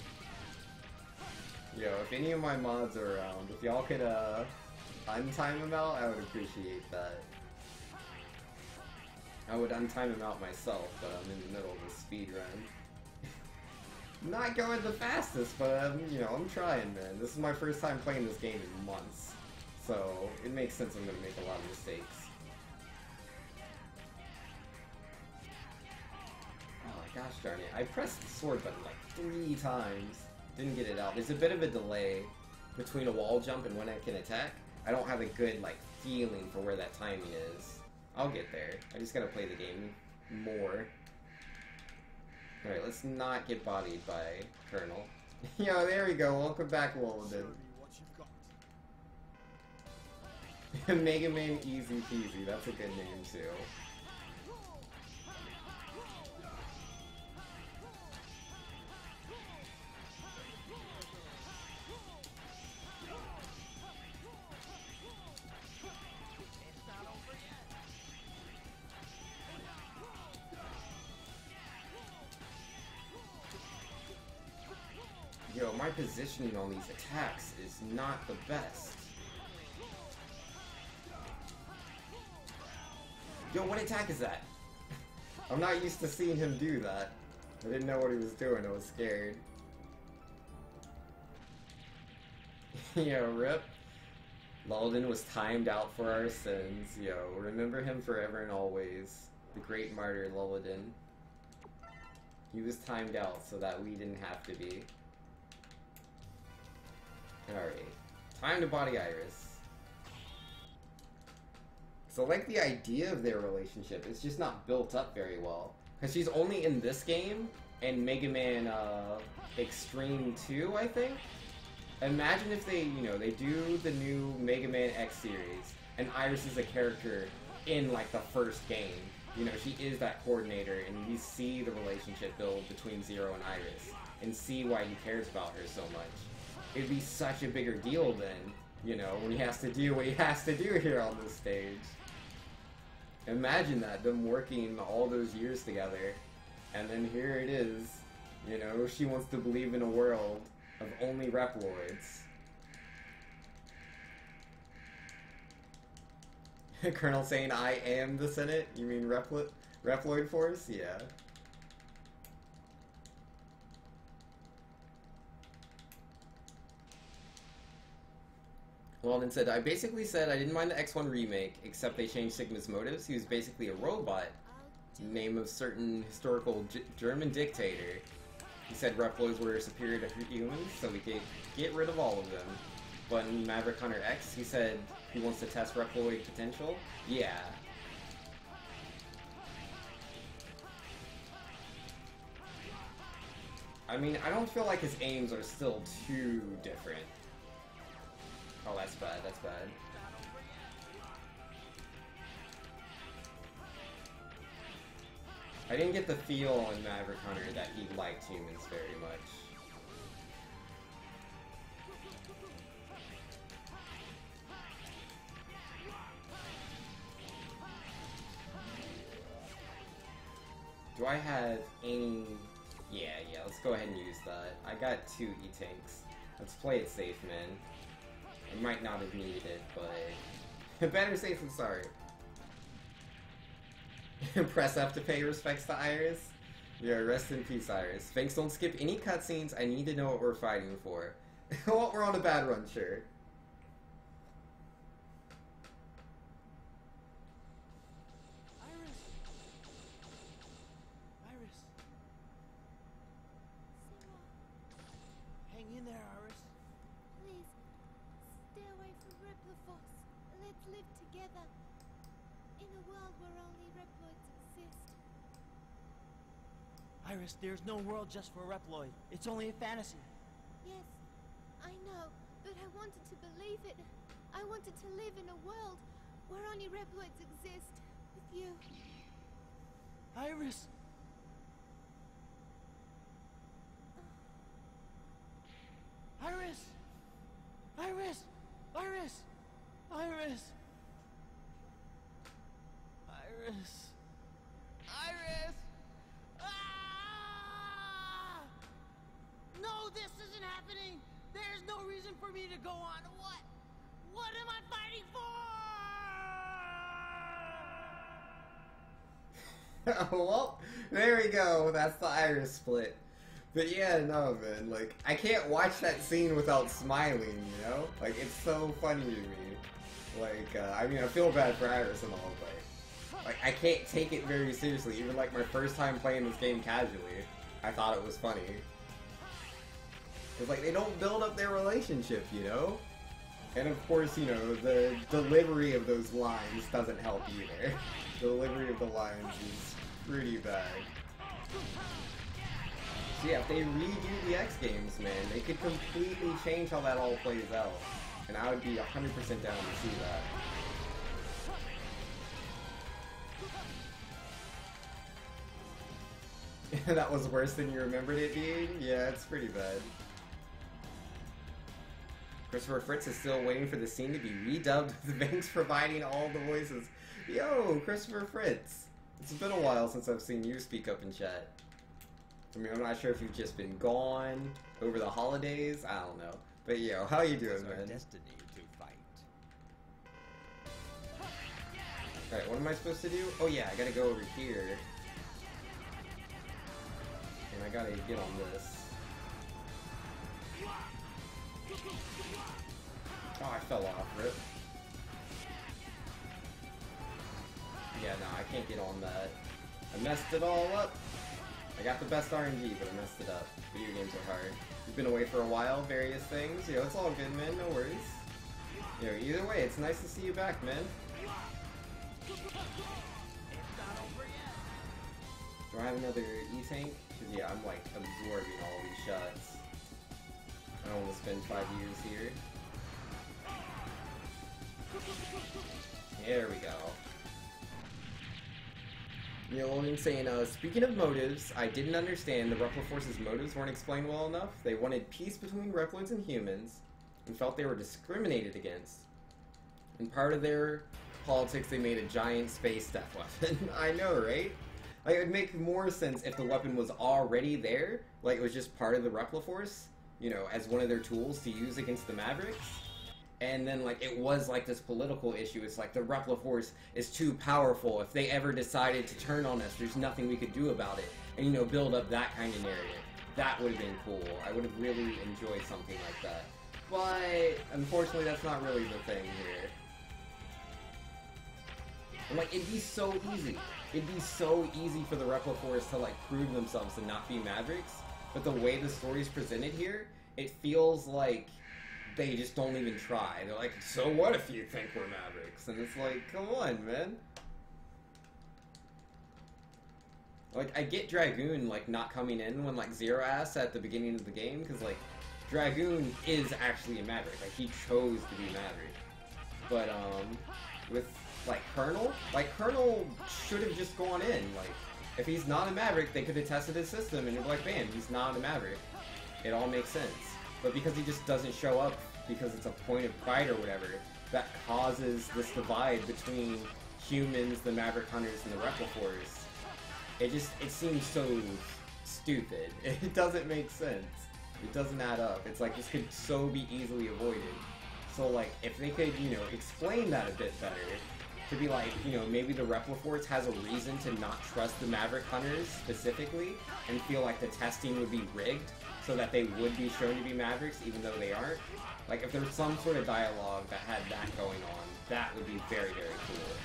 S1: Yo, if any of my mods are around, if y'all could, untime him out, I would appreciate that. I would untime him out myself, but I'm in the middle of a speed run. Not going the fastest, but, you know, I'm trying, man. This is my first time playing this game in months. So, it makes sense I'm gonna make a lot of mistakes. Oh my gosh darn it. I pressed the sword button like 3 times. Didn't get it out. There's a bit of a delay between a wall jump and when I can attack. I don't have a good, like, feeling for where that timing is. I'll get there. I just gotta play the game more. Alright, let's not get bodied by Colonel. Yo, there we go. Welcome back, Lolden. Mega Man Easy Peasy, that's a good name too. Yo, my positioning on these attacks is not the best. Yo, what attack is that? I'm not used to seeing him do that. I didn't know what he was doing, I was scared. Yo, rip. Lolden was timed out for our sins. Yo, remember him forever and always. The great martyr Lolden. He was timed out so that we didn't have to be. Alright. Time to body Iris. So, like, the idea of their relationship is just not built up very well. Because she's only in this game, and Mega Man, Extreme 2, I think? Imagine if they, you know, they do the new Mega Man X series, and Iris is a character in, like, the first game. You know, she is that coordinator, and we see the relationship build between Zero and Iris, and see why he cares about her so much. It'd be such a bigger deal then, you know, when he has to do what he has to do here on this stage. Imagine that, them working all those years together, and then here it is, you know, she wants to believe in a world of only Reploids. Colonel saying, I am the Senate? You mean Reploid Force? Yeah. Walden said, I basically said I didn't mind the X1 remake, except they changed Sigma's motives. He was basically a robot. name of certain historical German dictator. He said Reploids were superior to humans, so we could get rid of all of them. But in Maverick Hunter X, he said he wants to test Reploid potential. Yeah. I mean, I don't feel like his aims are still too different. Oh, that's bad, that's bad. I didn't get the feel in Maverick Hunter that he liked humans very much. Do I have any... Yeah, let's go ahead and use that. I got 2 E-Tanks. Let's play it safe, man. I might not have needed it, but... better safe than sorry. Press F to pay respects to Iris. Yeah, rest in peace, Iris. Thanks, don't skip any cutscenes. I need to know what we're fighting for. Well, we're on a bad run, sure.
S2: Iris! Iris! Hang in there, Iris.
S3: Please, stay away from Repliforce. Let's live together. In a world where only Reploids exist.
S2: Iris, there's no world just for Reploid. It's only a fantasy.
S3: Yes, I know, but I wanted to believe it. I wanted to live in a world where only Reploids exist. With you.
S2: Iris! Iris! Iris! Iris! Iris! Iris! Iris! Ah! No, this isn't happening! There's no reason for me to go on. What? What am I fighting for?
S1: Well, there we go. That's the Iris split. But yeah, no, man. Like, I can't watch that scene without smiling, you know? Like, it's so funny to me. Like, I mean, I feel bad for Iris and all, but... like, I can't take it very seriously. Even, like, my first time playing this game casually, I thought it was funny. Because, like, they don't build up their relationship, you know? And, of course, you know, the delivery of those lines doesn't help either. The delivery of the lines is pretty bad. So yeah, if they redo the X games, man, they could completely change how that all plays out. And I would be 100% down to see that. That was worse than you remembered it being? Yeah, it's pretty bad. Christopher Fritz is still waiting for the scene to be redubbed with Banks providing all the voices. Yo, Christopher Fritz! It's been a while since I've seen you speak up in chat. I mean, I'm not sure if you've just been gone over the holidays. I don't know. But yo, how you doing, man?
S4: Destiny to fight.
S1: Alright, what am I supposed to do? Oh yeah, I gotta go over here. And I gotta get on this. Oh, I fell off, rip. Yeah, no, I can't get on that. I messed it all up. I got the best RNG, but I messed it up. Video games are hard. We've been away for a while, various things. Yo, it's all good, man, no worries. Yo, either way, it's nice to see you back, man. Do I have another E-Tank? Cause yeah, I'm like absorbing all these shots. I don't want to spend 5 years here. There we go. Neil Olin saying, speaking of motives, I didn't understand the Repliforce's motives weren't explained well enough. They wanted peace between Reploids and humans, and felt they were discriminated against. And part of their politics, they made a giant space death weapon. I know, right? Like, it would make more sense if the weapon was already there, like it was just part of the Repliforce, you know, as one of their tools to use against the Mavericks. And then, like, it was, like, this political issue. It's like, the Repliforce is too powerful. If they ever decided to turn on us, there's nothing we could do about it. And, you know, build up that kind of narrative. That would have been cool. I would have really enjoyed something like that. But, unfortunately, that's not really the thing here. And, like, it'd be so easy. it'd be so easy for the Repliforce to like prove themselves and not be Mavericks, but the way the story's presented here, it feels like they just don't even try. They're like, so what if you think we're Mavericks? And it's like, come on, man. Like, I get Dragoon, like, not coming in when, like, Zero asks at the beginning of the game, because, like, Dragoon is actually a Maverick. Like, he chose to be Maverick. But, with, like, Colonel should have just gone in. Like, if he's not a Maverick, they could have tested his system, and you're like, bam, he's not a Maverick. It all makes sense. But because he just doesn't show up, because it's a point of pride or whatever, that causes this divide between humans, the Maverick Hunters, and the Repliforce. It seems so stupid. It doesn't make sense. It doesn't add up. It's like, this could so be easily avoided. So, like, if they could, you know, explain that a bit better, to be like, you know, maybe the Repliforce has a reason to not trust the Maverick Hunters specifically, and feel like the testing would be rigged, so that they would be shown to be Mavericks, even though they aren't. Like, if there was some sort of dialogue that had that going on, that would be very, very cool.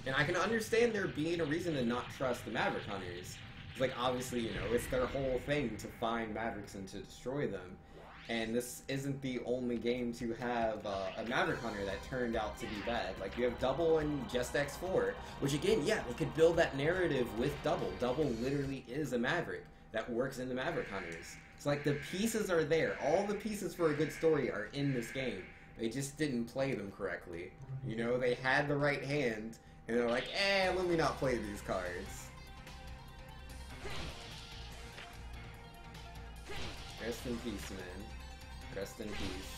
S1: And I can understand there being a reason to not trust the Maverick Hunters. It's like, obviously, you know, it's their whole thing to find Mavericks and to destroy them. And this isn't the only game to have a Maverick Hunter that turned out to be bad. Like, you have Double and Just X4, which again, yeah, they could build that narrative with Double. Double literally is a Maverick that works in the Maverick Hunters. It's like, the pieces are there. All the pieces for a good story are in this game. They just didn't play them correctly. You know, they had the right hand, and they're like, let me not play these cards. Rest in peace, man. Rest in peace.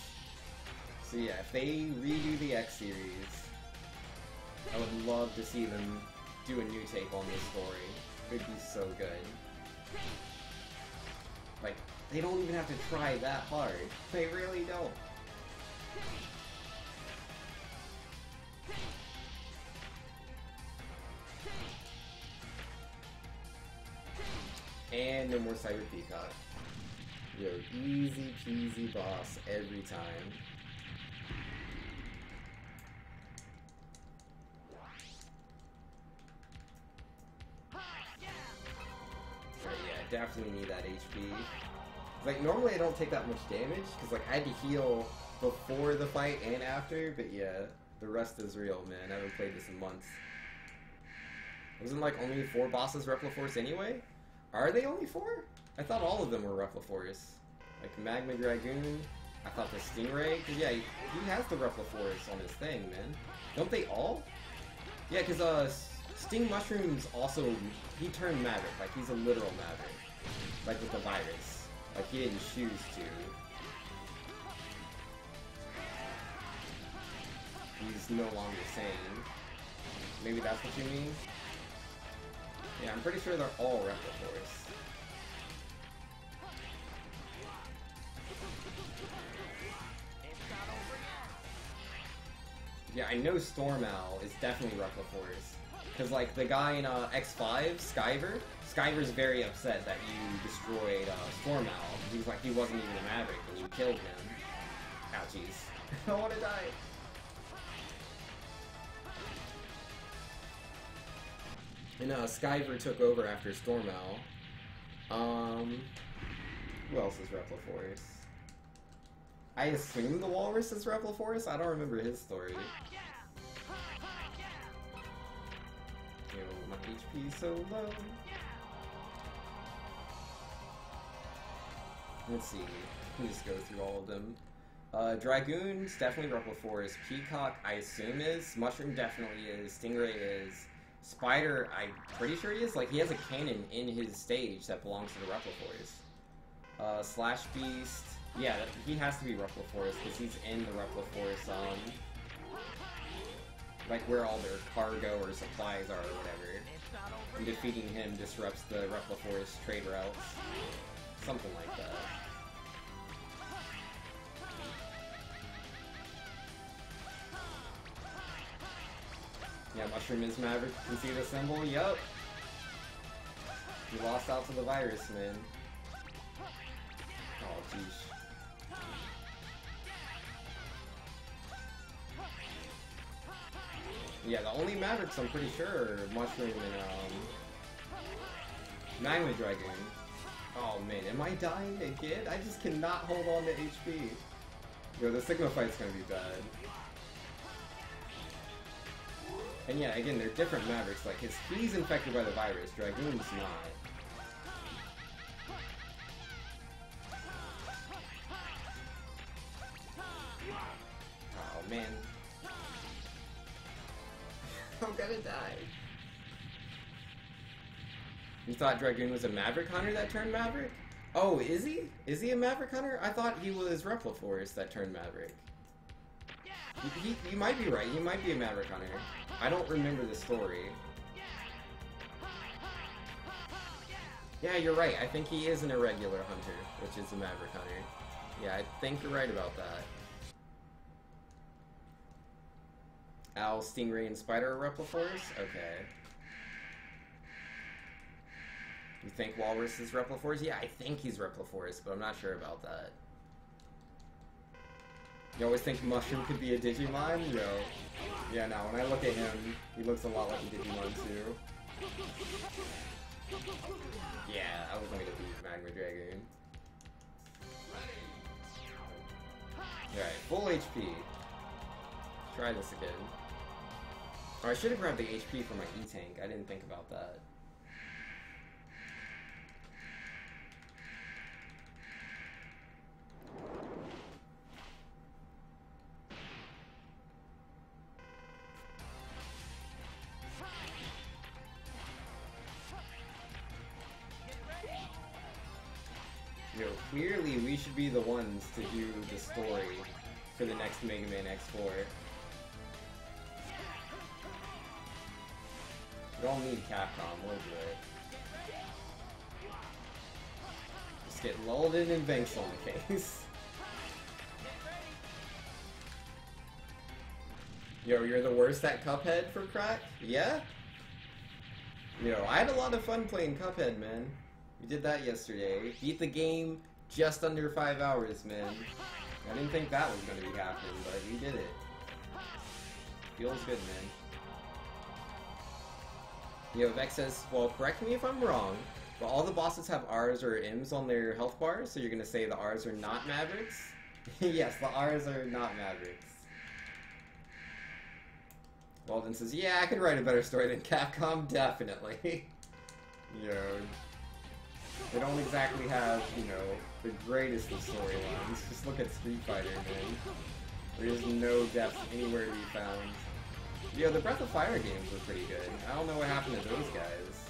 S1: So yeah, if they redo the X series, I would love to see them do a new take on this story. It would be so good. Like, they don't even have to try that hard. They really don't. And no more Cyber Peacock. Yo, easy peasy boss every time. Right, yeah, definitely need that HP. Like, normally I don't take that much damage, because, like, I had to heal before the fight and after, but yeah, the rest is real, man. I haven't played this in months. Wasn't, like, only 4 bosses Repliforce anyway? Are they only 4? I thought all of them were Repliforce. Like, Magma Dragoon, I thought the Stingray, because yeah, he has the Repliforce on his thing, man. Don't they all? Yeah, because, Sting Mushrooms also, he turned Maverick, like, he's a literal Maverick. Like, with the virus. Like, he didn't choose to. He's no longer sane. Maybe that's what you mean? Yeah, I'm pretty sure they're all Repliforce. Yeah, I know Storm Owl is definitely Repliforce. Because, like, the guy in X5, Skyver's very upset that you destroyed Storm Owl. He was like, he wasn't even a Maverick, and you killed him. Ouchies. I wanna die. And Skyver took over after Storm Owl. Who else is Repliforce? I assume the Walrus is Repliforce? I don't remember his story. Yo, my HP is so low. Let's see. We can just go through all of them. Dragoon's definitely Repliforce. Peacock, I assume is. Mushroom definitely is. Stingray is. Spider, I'm pretty sure he is. Like, he has a cannon in his stage that belongs to the Repliforce. Slash Beast. Yeah, he has to be Repliforce because he's in the Repliforce, like where all their cargo or supplies are or whatever. And defeating him disrupts the Repliforce trade routes. Something like that. Yeah, Mushroom is Maverick. You can see the symbol? Yup. You lost out to the virus, man. Oh, jeez. Yeah, the only Mavericks I'm pretty sure are Mushroom and Magma Dragoon. Oh man, am I dying again? I just cannot hold on to HP. Yo, the Sigma fight's gonna be bad. And yeah, again, they're different Mavericks. Like, he's infected by the virus, Dragoon's not. Oh man. I'm gonna die. You thought Dragoon was a Maverick Hunter that turned Maverick? Oh, is he? Is he a Maverick Hunter? I thought he was Repliforce that turned Maverick. You might be right. He might be a Maverick Hunter. I don't remember the story. Yeah, you're right. I think he is an irregular hunter, which is a Maverick Hunter. Yeah, I think you're right about that. Owl, Stingray, and Spider are Repliforce? Okay. You think Walrus is Repliforce? Yeah, I think he's Repliforce, but I'm not sure about that. You always think Mushroom could be a Digimon? No. Yeah, no, when I look at him, he looks a lot like a Digimon too. Yeah, I was going to beat Magma Dragoon. Alright, full HP. Try this again. Oh, I should have grabbed the HP for my E-Tank. I didn't think about that. Yo, clearly we should be the ones to do the story for the next Mega Man X4. We don't need Capcom, we'll do it. Just get lulled in and Banks on the case. Yo, you're the worst at Cuphead for crack? Yeah? Yo, I had a lot of fun playing Cuphead, man. We did that yesterday. Beat the game just under 5 hours, man. I didn't think that was going to be happening, but we did it. Feels good, man. Yo, Vex says, well, correct me if I'm wrong, but all the bosses have R's or M's on their health bars, so you're going to say the R's are not Mavericks? Yes, the R's are not Mavericks. Walden says, yeah, I could write a better story than Capcom, definitely. Yo. They don't exactly have, you know, the greatest of storylines. Just look at Street Fighter, man. There's no depth anywhere to be found. Yo, the Breath of Fire games were pretty good. I don't know what happened to those guys.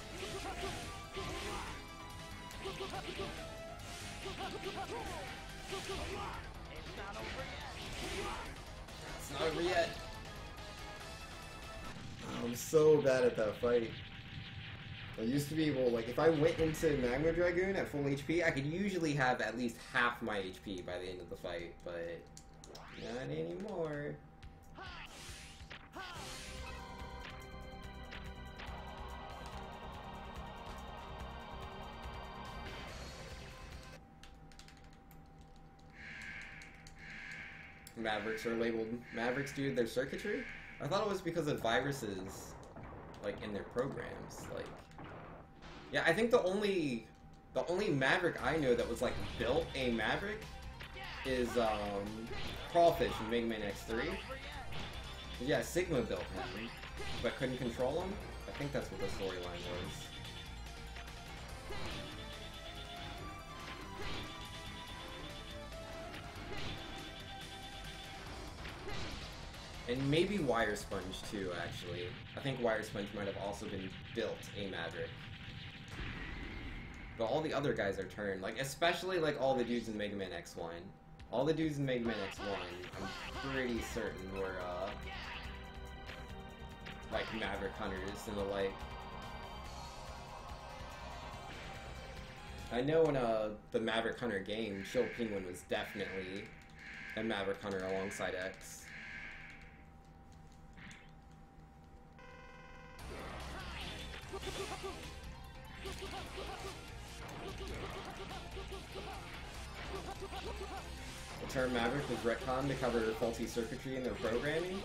S1: It's not over yet. I'm so bad at that fight. I used to be able, like, if I went into Magma Dragoon at full HP, I could usually have at least half my HP by the end of the fight, but not anymore. Mavericks are labeled Mavericks due to their circuitry? I thought it was because of viruses, like, in their programs, like... Yeah, I think the only Maverick I know that was, like, built a Maverick is, Crawfish in Mega Man X3. Yeah, Sigma built him, but couldn't control him? I think that's what the storyline was. And maybe Wire Sponge too, actually. I think Wire Sponge might have also been built a Maverick. But all the other guys are turned, like, especially, like, all the dudes in Mega Man X1. All the dudes in Mega Man X1, I'm pretty certain were, like, Maverick Hunters and the like. I know in, the Maverick Hunter game, Chill Penguin was definitely a Maverick Hunter alongside X. The term Maverick was retconned to cover faulty circuitry in their programming.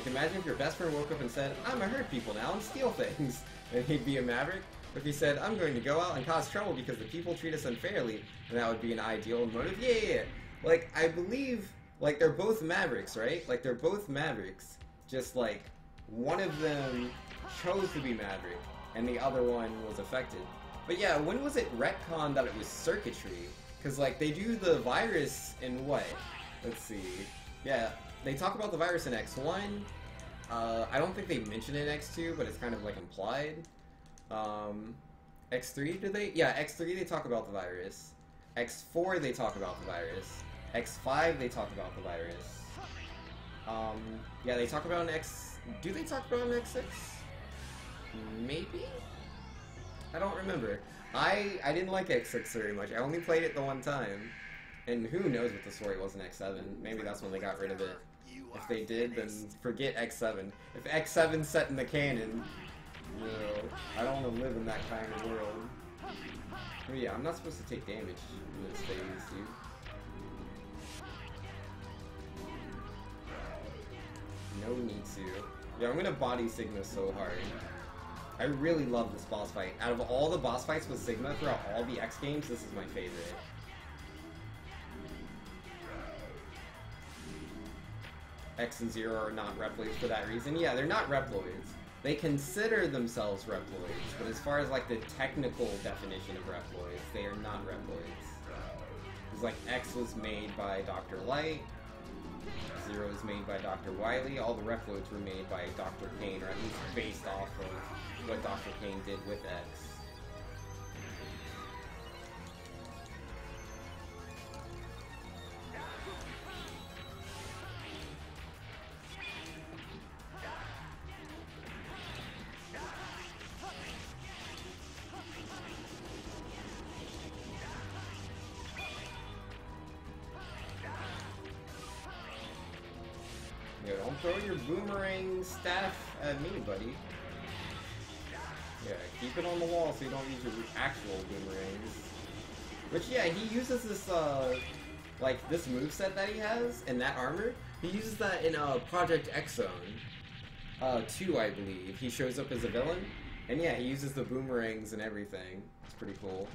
S1: Like, imagine if your best friend woke up and said, I'm gonna hurt people now and steal things. And he'd be a maverick. Or if he said, I'm going to go out and cause trouble because the people treat us unfairly, and that would be an ideal motive. Yeah. Like, I believe, like, they're both mavericks, right? Like, they're both mavericks. Just, like, one of them chose to be maverick, and the other one was affected. But yeah, when was it retconned that it was circuitry? Because, like, they do the virus in what? Let's see. Yeah, they talk about the virus in X1. I don't think they mention it in X2, but it's kind of, like, implied. X3, do they? Yeah, X3 they talk about the virus. X4 they talk about the virus. X5 they talk about the virus. Yeah, they talk about an X... Do they talk about an X6? Maybe? I don't remember. I didn't like X6 very much. I only played it the one time. And who knows what the story was in X7. Maybe that's when they got rid of it. If they did, then forget X7. If X7's set in the canon, you know, I don't want to live in that kind of world. Oh yeah, I'm not supposed to take damage in this phase, dude. No need to. Yeah, I'm gonna body Sigma so hard. I really love this boss fight. Out of all the boss fights with Sigma throughout all the X games, this is my favorite. X and Zero are not Reploids for that reason. Yeah, they're not Reploids. They consider themselves Reploids, but as far as like the technical definition of Reploids, they are not Reploids. Because like X was made by Dr. Light, Zero was made by Dr. Wily, all the Reploids were made by Dr. Kane, or at least based off of what Dr. Kane did with X. Yo, don't throw your boomerang staff at me, buddy. Yeah, keep it on the wall so you don't use your actual boomerangs. Which, yeah, he uses this, like, this moveset that he has, and that armor. He uses that in, Project X Zone 2, I believe. He shows up as a villain, and yeah, he uses the boomerangs and everything. It's pretty cool.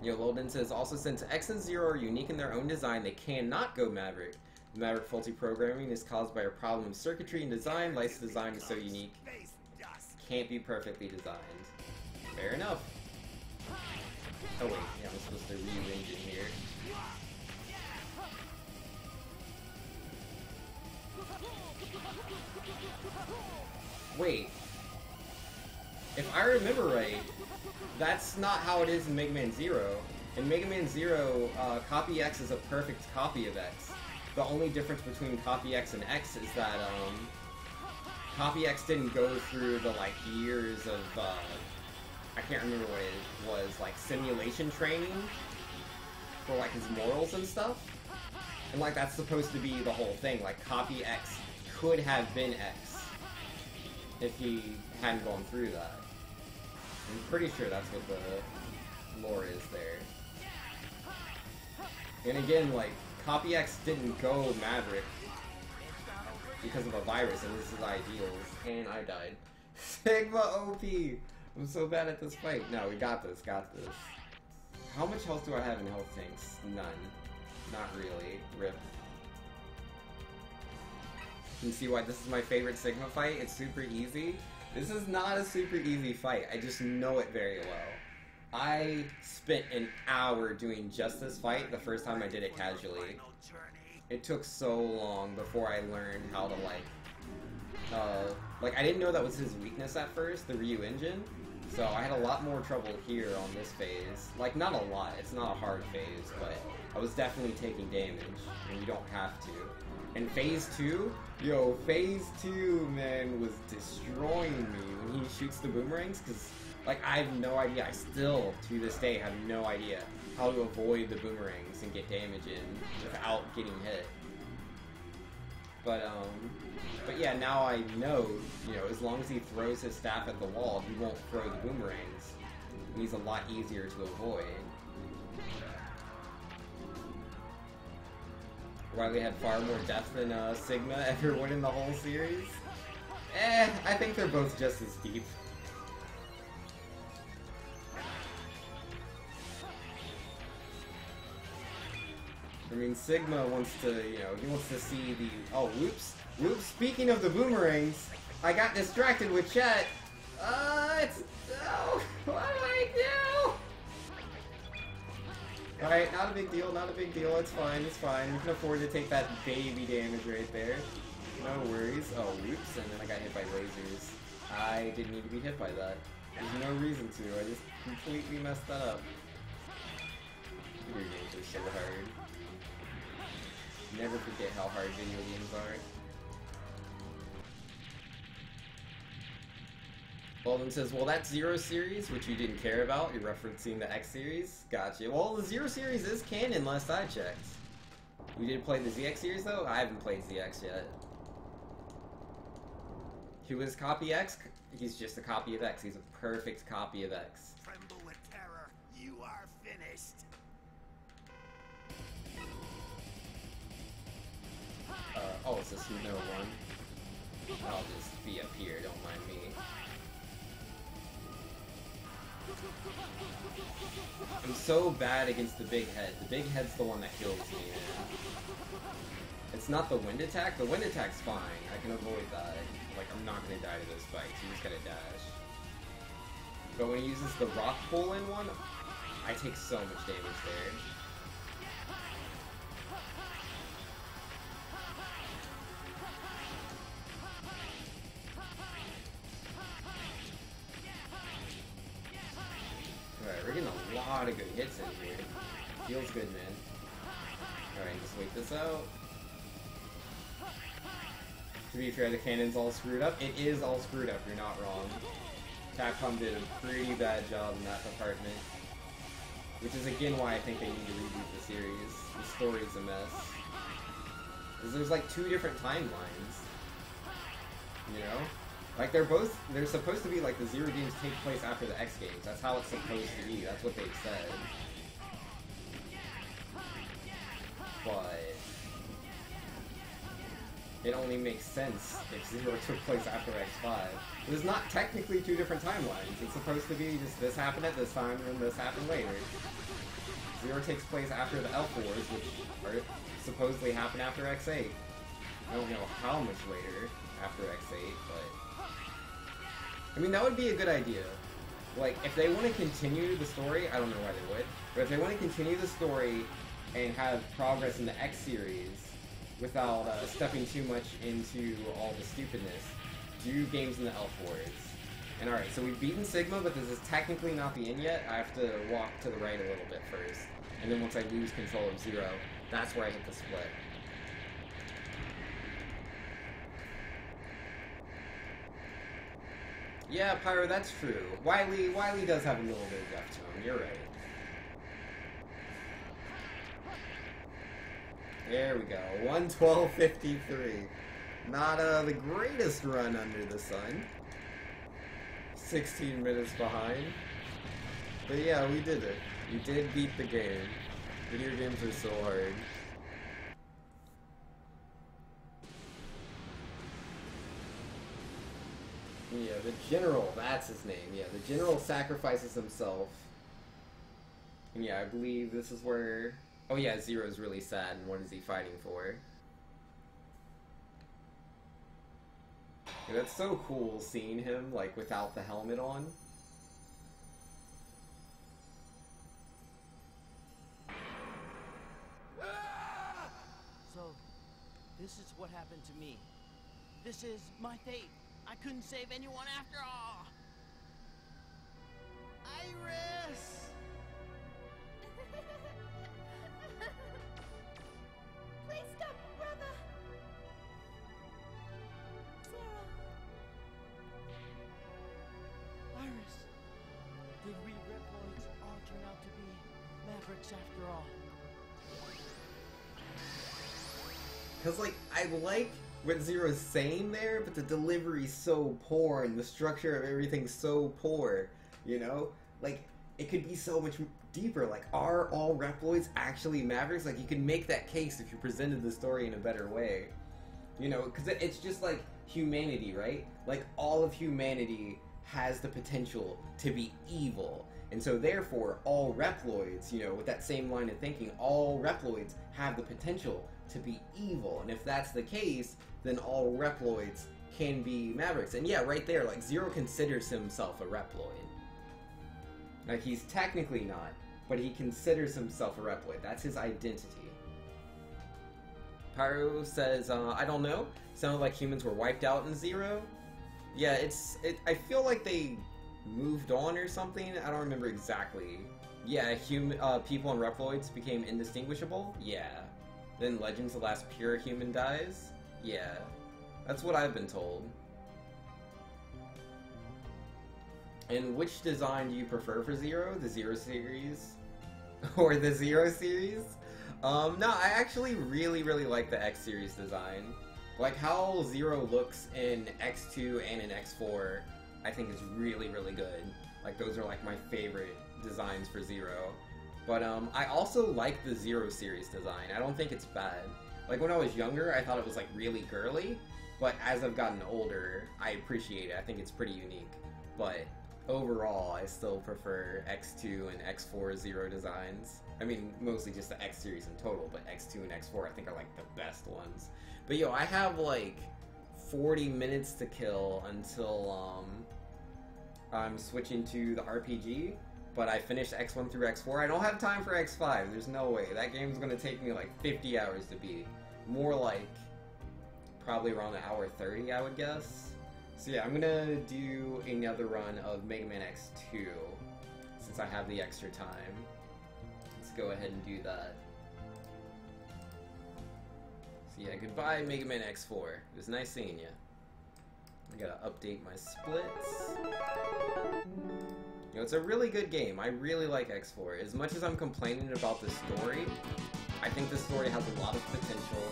S1: Yo, Lolden says, also since X and Zero are unique in their own design, they cannot go Maverick. The Maverick faulty programming is caused by a problem of circuitry and design. Light's design is so unique, can't be perfectly designed. Fair enough. Oh wait, yeah, I'm supposed to re-engine here. Wait. If I remember right, that's not how it is in Mega Man Zero. In Mega Man Zero, Copy X is a perfect copy of X. The only difference between Copy X and X is that, Copy X didn't go through the, like, years of, I can't remember what it was, like, simulation training for, like, his morals and stuff. And, like, that's supposed to be the whole thing. Like, Copy X could have been X if he hadn't gone through that. I'm pretty sure that's what the lore is there. And again, like, Copy X didn't go Maverick because of a virus, and this is ideals. And I died. Sigma OP! I'm so bad at this fight. No, we got this, How much health do I have in health tanks? None. Not really. RIP. You can see why this is my favorite Sigma fight? It's super easy. This is not a super easy fight. I just know it very well. I spent an hour doing just this fight the first time I did it casually. It took so long before I learned how to, like, I didn't know that was his weakness at first, the Ryu engine. So I had a lot more trouble here on this phase. Like, not a lot. It's not a hard phase, but I was definitely taking damage, and you don't have to. And phase 2, yo, phase 2, man, was destroying me when he shoots the boomerangs, because, like, I have no idea. I still, to this day, have no idea how to avoid the boomerangs and get damage in without getting hit. But yeah, now I know, you know, as long as he throws his staff at the wall, he won't throw the boomerangs. And he's a lot easier to avoid. Riley had far more death than Sigma ever would in the whole series. I think they're both just as deep. I mean, Sigma wants to, you know, he wants to see the... Oh, whoops. Whoops, speaking of the boomerangs, I got distracted with chat. It's... Oh, what do I do? Alright, not a big deal, not a big deal. It's fine, it's fine. We can afford to take that baby damage right there. No worries. Oh, whoops, and then I got hit by lasers. I didn't need to be hit by that. There's no reason to. I just completely messed that up. Video games are so hard. Never forget how hard video games are. Walden says, well, that Zero series, which you didn't care about, you're referencing the X series? Gotcha. Well, the Zero series is canon, last I checked. We did play the ZX series, though? I haven't played ZX yet. Who is Copy X? He's just a copy of X. He's a perfect copy of X.
S4: Tremble with terror. You are finished.
S1: Oh, it's a Suno one. I'll just be up here, don't mind me. I'm so bad against the big head. The big head's the one that kills me, man. It's not the wind attack. The wind attack's fine. I can avoid that. Like, I'm not gonna die to those spikes. You just gotta dash. But when he uses the rock pull-in one, I take so much damage there. Alright, we're getting a lot of good hits in here. Feels good, man. Alright, just wait this out. To be fair, the canon's all screwed up. It is all screwed up, you're not wrong. Capcom did a pretty bad job in that department. Which is again why I think they need to reboot the series. The story's a mess. Because there's like 2 different timelines. You know? Like they're supposed to be like the Zero games take place after the X games. That's how it's supposed to be. That's what they've said. But it only makes sense if Zero took place after X5. There's not technically 2 different timelines. It's supposed to be just this happened at this time and this happened later. Zero takes place after the Elf Wars, which are supposedly happen after X8. I don't know how much later after X8, but... I mean, that would be a good idea. Like, if they want to continue the story, I don't know why they would, but if they want to continue the story and have progress in the X series without stepping too much into all the stupidness, do games in the Elf Wars. And alright, so we've beaten Sigma, but this is technically not the end yet. I have to walk to the right a little bit first. And then once I lose control of Zero, that's where I hit the split. Yeah, Pyro, that's true. Wily does have a little bit of depth to him, you're right. There we go, 112.53. Not the greatest run under the sun. 16 minutes behind. But yeah, we did it. We did beat the game. Video games are so hard. Yeah, the General, that's his name. Yeah, the General sacrifices himself. And yeah, I believe this is where... Oh yeah, Zero's really sad, and what is he fighting for? Yeah, that's so cool seeing him, like, without the helmet on.
S2: So, this is what happened to me. This is my fate. I couldn't save anyone after all. Iris!
S3: Please stop, brother! Zero.
S2: Iris, did we Reploids all turn out to be Mavericks after all?
S1: Because, like, I like what Zero's saying there, but the delivery's so poor and the structure of everything's so poor, you know? Like, it could be so much deeper. Like, are all Reploids actually Mavericks? Like, you can make that case if you presented the story in a better way. You know, because it's just like humanity, right? Like, all of humanity has the potential to be evil. And so therefore, all Reploids, you know, with that same line of thinking, all Reploids have the potential to be evil. And if that's the case, then all Reploids can be Mavericks. And yeah, right there, like, Zero considers himself a Reploid. Like, he's technically not, but he considers himself a Reploid. That's his identity. Pyro says, I don't know. Sounded like humans were wiped out in Zero. Yeah, I feel like they moved on or something. I don't remember exactly. Yeah, people and Reploids became indistinguishable. Yeah. Then Legends, the last pure human dies. Yeah, that's what I've been told. And which design do you prefer for Zero? The Zero series? Or the Zero series? No, I actually really like the X series design. Like, how Zero looks in X2 and in X4, I think is really good. Like, those are like my favorite designs for Zero. But I also like the Zero series design. I don't think it's bad. Like, when I was younger, I thought it was like really girly, but as I've gotten older, I appreciate it. I think it's pretty unique. But overall, I still prefer X2 and X4 Zero designs. I mean, mostly just the X series in total, but X2 and X4 I think are like the best ones. But yo, I have like 40 minutes to kill until I'm switching to the RPG, but I finished X1 through X4. I don't have time for X5, there's no way. That game's gonna take me like 50 hours to beat. More like probably around an hour 30, I would guess. So yeah, I'm gonna do another run of Mega Man X2 since I have the extra time. Let's go ahead and do that. So yeah, goodbye Mega Man X4. It was nice seeing you. I gotta update my splits. You know, it's a really good game. I really like X4. As much as I'm complaining about the story, I think the story has a lot of potential,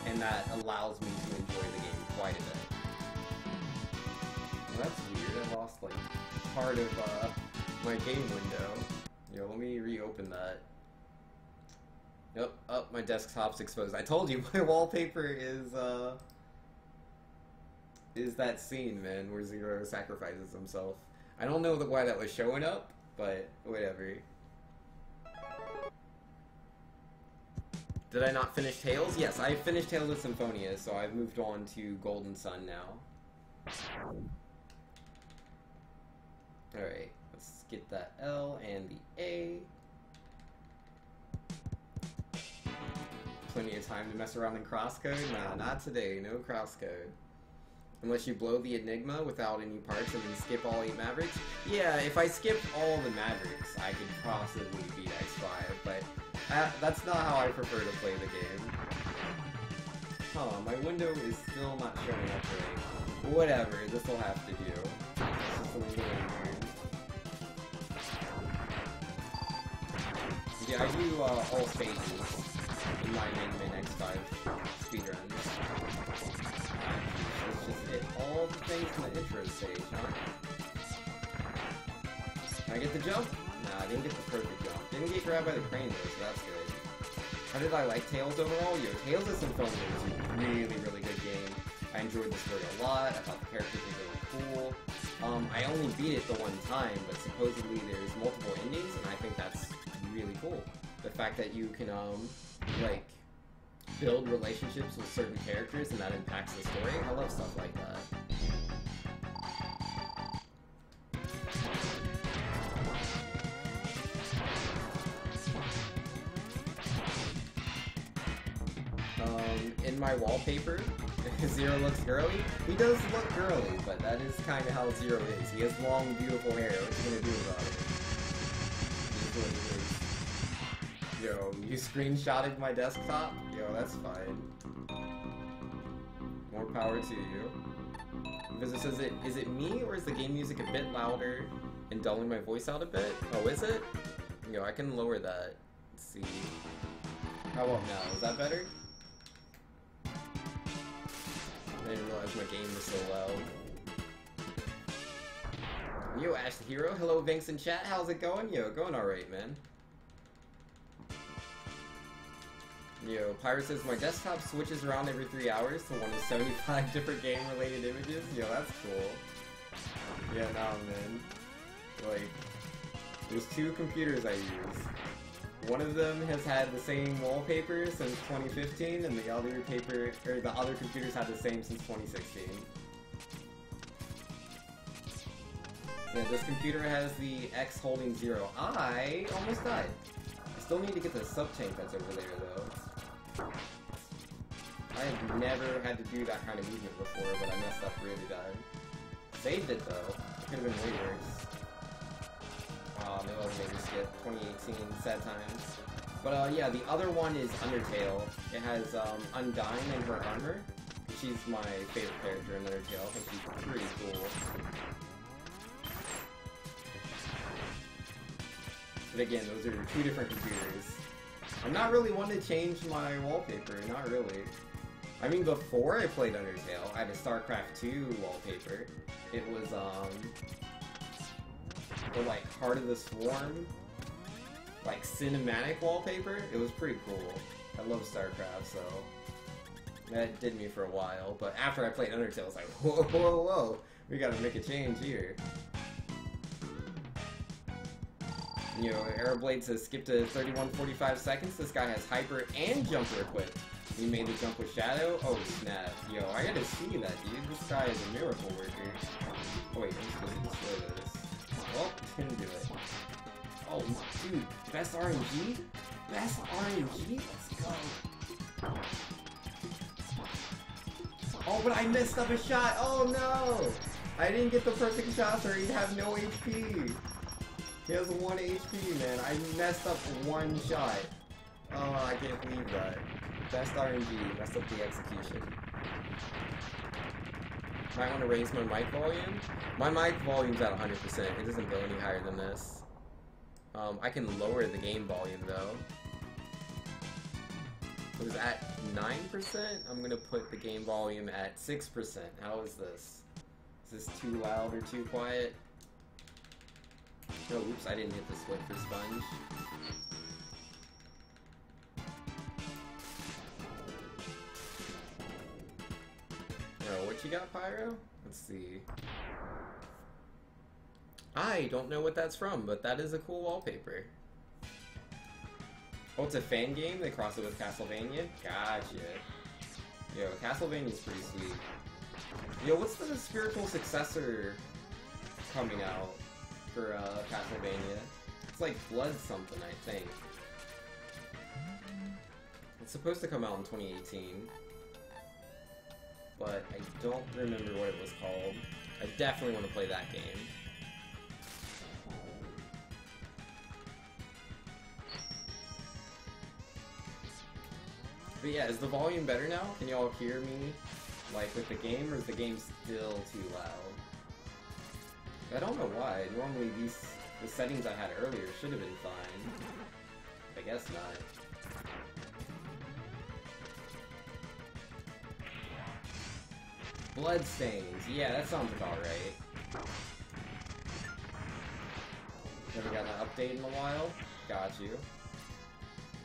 S1: and that allows me to enjoy the game quite a bit. Well, that's weird. I lost, like, part of my game window. Yo, let me reopen that. Yep, my desktop's exposed. I told you, my wallpaper is that scene, man, where Zero sacrifices himself. I don't know why that was showing up, but whatever. Did I not finish Tales? Yes, I finished Tales of Symphonia, so I've moved on to Golden Sun now. Alright, let's get that L and the A. Plenty of time to mess around in crosscode? Nah, not today, no crosscode. Unless you blow the Enigma without any parts and then skip all 8 Mavericks? Yeah, if I skipped all the Mavericks, I could possibly beat X5, but that's not how I prefer to play the game. Huh, my window is still not showing up right. Whatever, this'll have to do. It's just a little weird. Yeah, I do all stages in my Mega Man X5 speedruns. Just hit all the things in the intro stage, huh? Can I get the jump? Nah, I didn't get the perfect jump. Didn't get grabbed by the crane though, so that's good. How did I like Tales overall? Yo, Tales of Symphonia was a really good game. I enjoyed the story a lot. I thought the characters were really cool. I only beat it the one time, but supposedly there's multiple endings, and I think that's really cool. The fact that you can, like, build relationships with certain characters and that impacts the story. I love stuff like that. In my wallpaper, Zero looks girly. He does look girly, but that is kind of how Zero is. He has long, beautiful hair. What are you gonna do about it? Yo, you screenshotted my desktop? Yo, that's fine. More power to you. Visitor says, is it me, or is the game music a bit louder and dulling my voice out a bit? Oh, is it? Yo, I can lower that. Let's see. How about now? Is that better? I didn't realize my game was so loud. Yo, Ash the Hero. Hello, Vinks in chat. How's it going? Yo, going alright, man. Yo, Pyro says, my desktop switches around every 3 hours to one of 75 different game-related images. Yo, that's cool. Yeah, nah, man. Like, there's 2 computers I use. One of them has had the same wallpaper since 2015, and the other computers had the same since 2016. Yeah, this computer has the X holding 0. I almost died. I still need to get the sub-tank that's over there, though. I have never had to do that kind of movement before, but I messed up really bad. Saved it, though. It could have been way worse. Maybe I'll maybe skip 2018, sad times. But yeah, the other one is Undertale. It has Undyne in her armor. She's my favorite character in Undertale. I think she's pretty cool. But again, those are 2 different computers. I'm not really one to change my wallpaper, not really. I mean, before I played Undertale, I had a StarCraft 2 wallpaper. It was, the, like, Heart of the Swarm, like, cinematic wallpaper. It was pretty cool. I love StarCraft, so that did me for a while. But after I played Undertale, I was like, whoa, whoa, whoa, we gotta make a change here. You know, Aeroblade says skip to 31:45 seconds. This guy has hyper and jumper equipped. He made the jump with Shadow. Oh snap. Yo, I gotta see that, dude. This guy is a miracle worker. Oh wait, I'm supposed to destroy this. Well, didn't do it. Oh, dude, best RNG? Best RNG? Let's go. Oh, but I messed up a shot. Oh no! I didn't get the perfect shot, or he'd have no HP. He has 1 HP, man. I messed up 1 shot. Oh, I can't believe that. Best RNG, messed up the execution. Might want to raise my mic volume. My mic volume's at 100%. It doesn't go any higher than this. I can lower the game volume though. It was at 9%. I'm gonna put the game volume at 6%. How is this? Is this too loud or too quiet? Oh, oops, I didn't hit the switch for Sponge. Oh, what you got, Pyro? Let's see. I don't know what that's from, but that is a cool wallpaper. Oh, it's a fan game? They cross it with Castlevania? Gotcha. Yo, Castlevania's pretty sweet. Yo, what's the spiritual successor coming out for Castlevania? It's like Blood something, I think. It's supposed to come out in 2018. But I don't remember what it was called. I definitely want to play that game. But yeah, is the volume better now? Can y'all hear me, like, with the game, or is the game still too loud? I don't know why. Normally the settings I had earlier should have been fine. I guess not. Bloodstains. Yeah, that sounds about right. Never got an update in a while? Got you.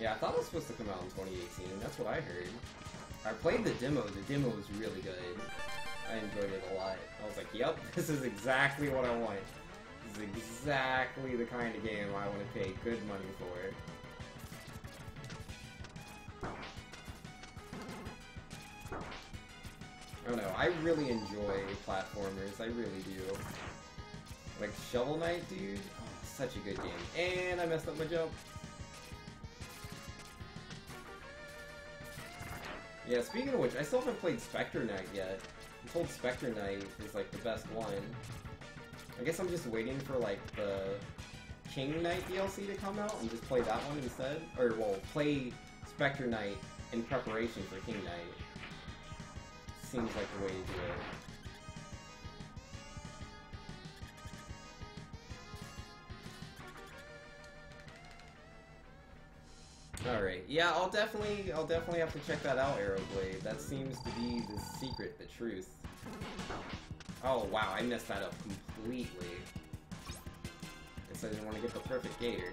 S1: Yeah, I thought it was supposed to come out in 2018. That's what I heard. I played the demo. The demo was really good. I enjoyed it a lot. I was like, yep, this is exactly what I want. This is exactly the kind of game I want to pay good money for. I don't know, I really enjoy platformers, I really do. Like Shovel Knight, dude? Oh, such a good game. And I messed up my jump. Yeah, speaking of which, I still haven't played Spectre Knight yet. I'm told Spectre Knight is like the best one. I guess I'm just waiting for like the King Knight DLC to come out and just play that one instead. Or, well, play Spectre Knight in preparation for King Knight. Seems like the way to do it. Alright, yeah, I'll definitely have to check that out, Aeroblade. That seems to be the secret, the truth. Oh wow, I messed that up completely. Guess I didn't want to get the perfect gator.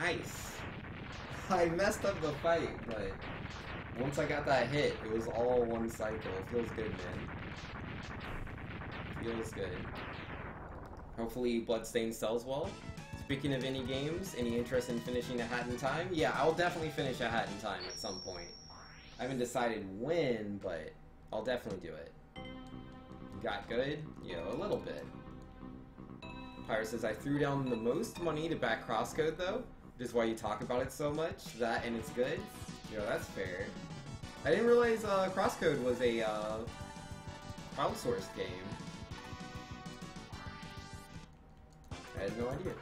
S1: Nice. I messed up the fight, but once I got that hit, it was all one cycle. It feels good, man. Feels good. Hopefully Bloodstained sells well. Speaking of indie games, any interest in finishing A Hat in Time? Yeah, I'll definitely finish A Hat in Time at some point. I haven't decided when, but I'll definitely do it. Got good? Yeah, a little bit. Pyre says, I threw down the most money to back Crosscode, though. Which is why you talk about it so much. That and it's good. Yo, that's fair. I didn't realize Crosscode was a crowdsourced game. I had no idea.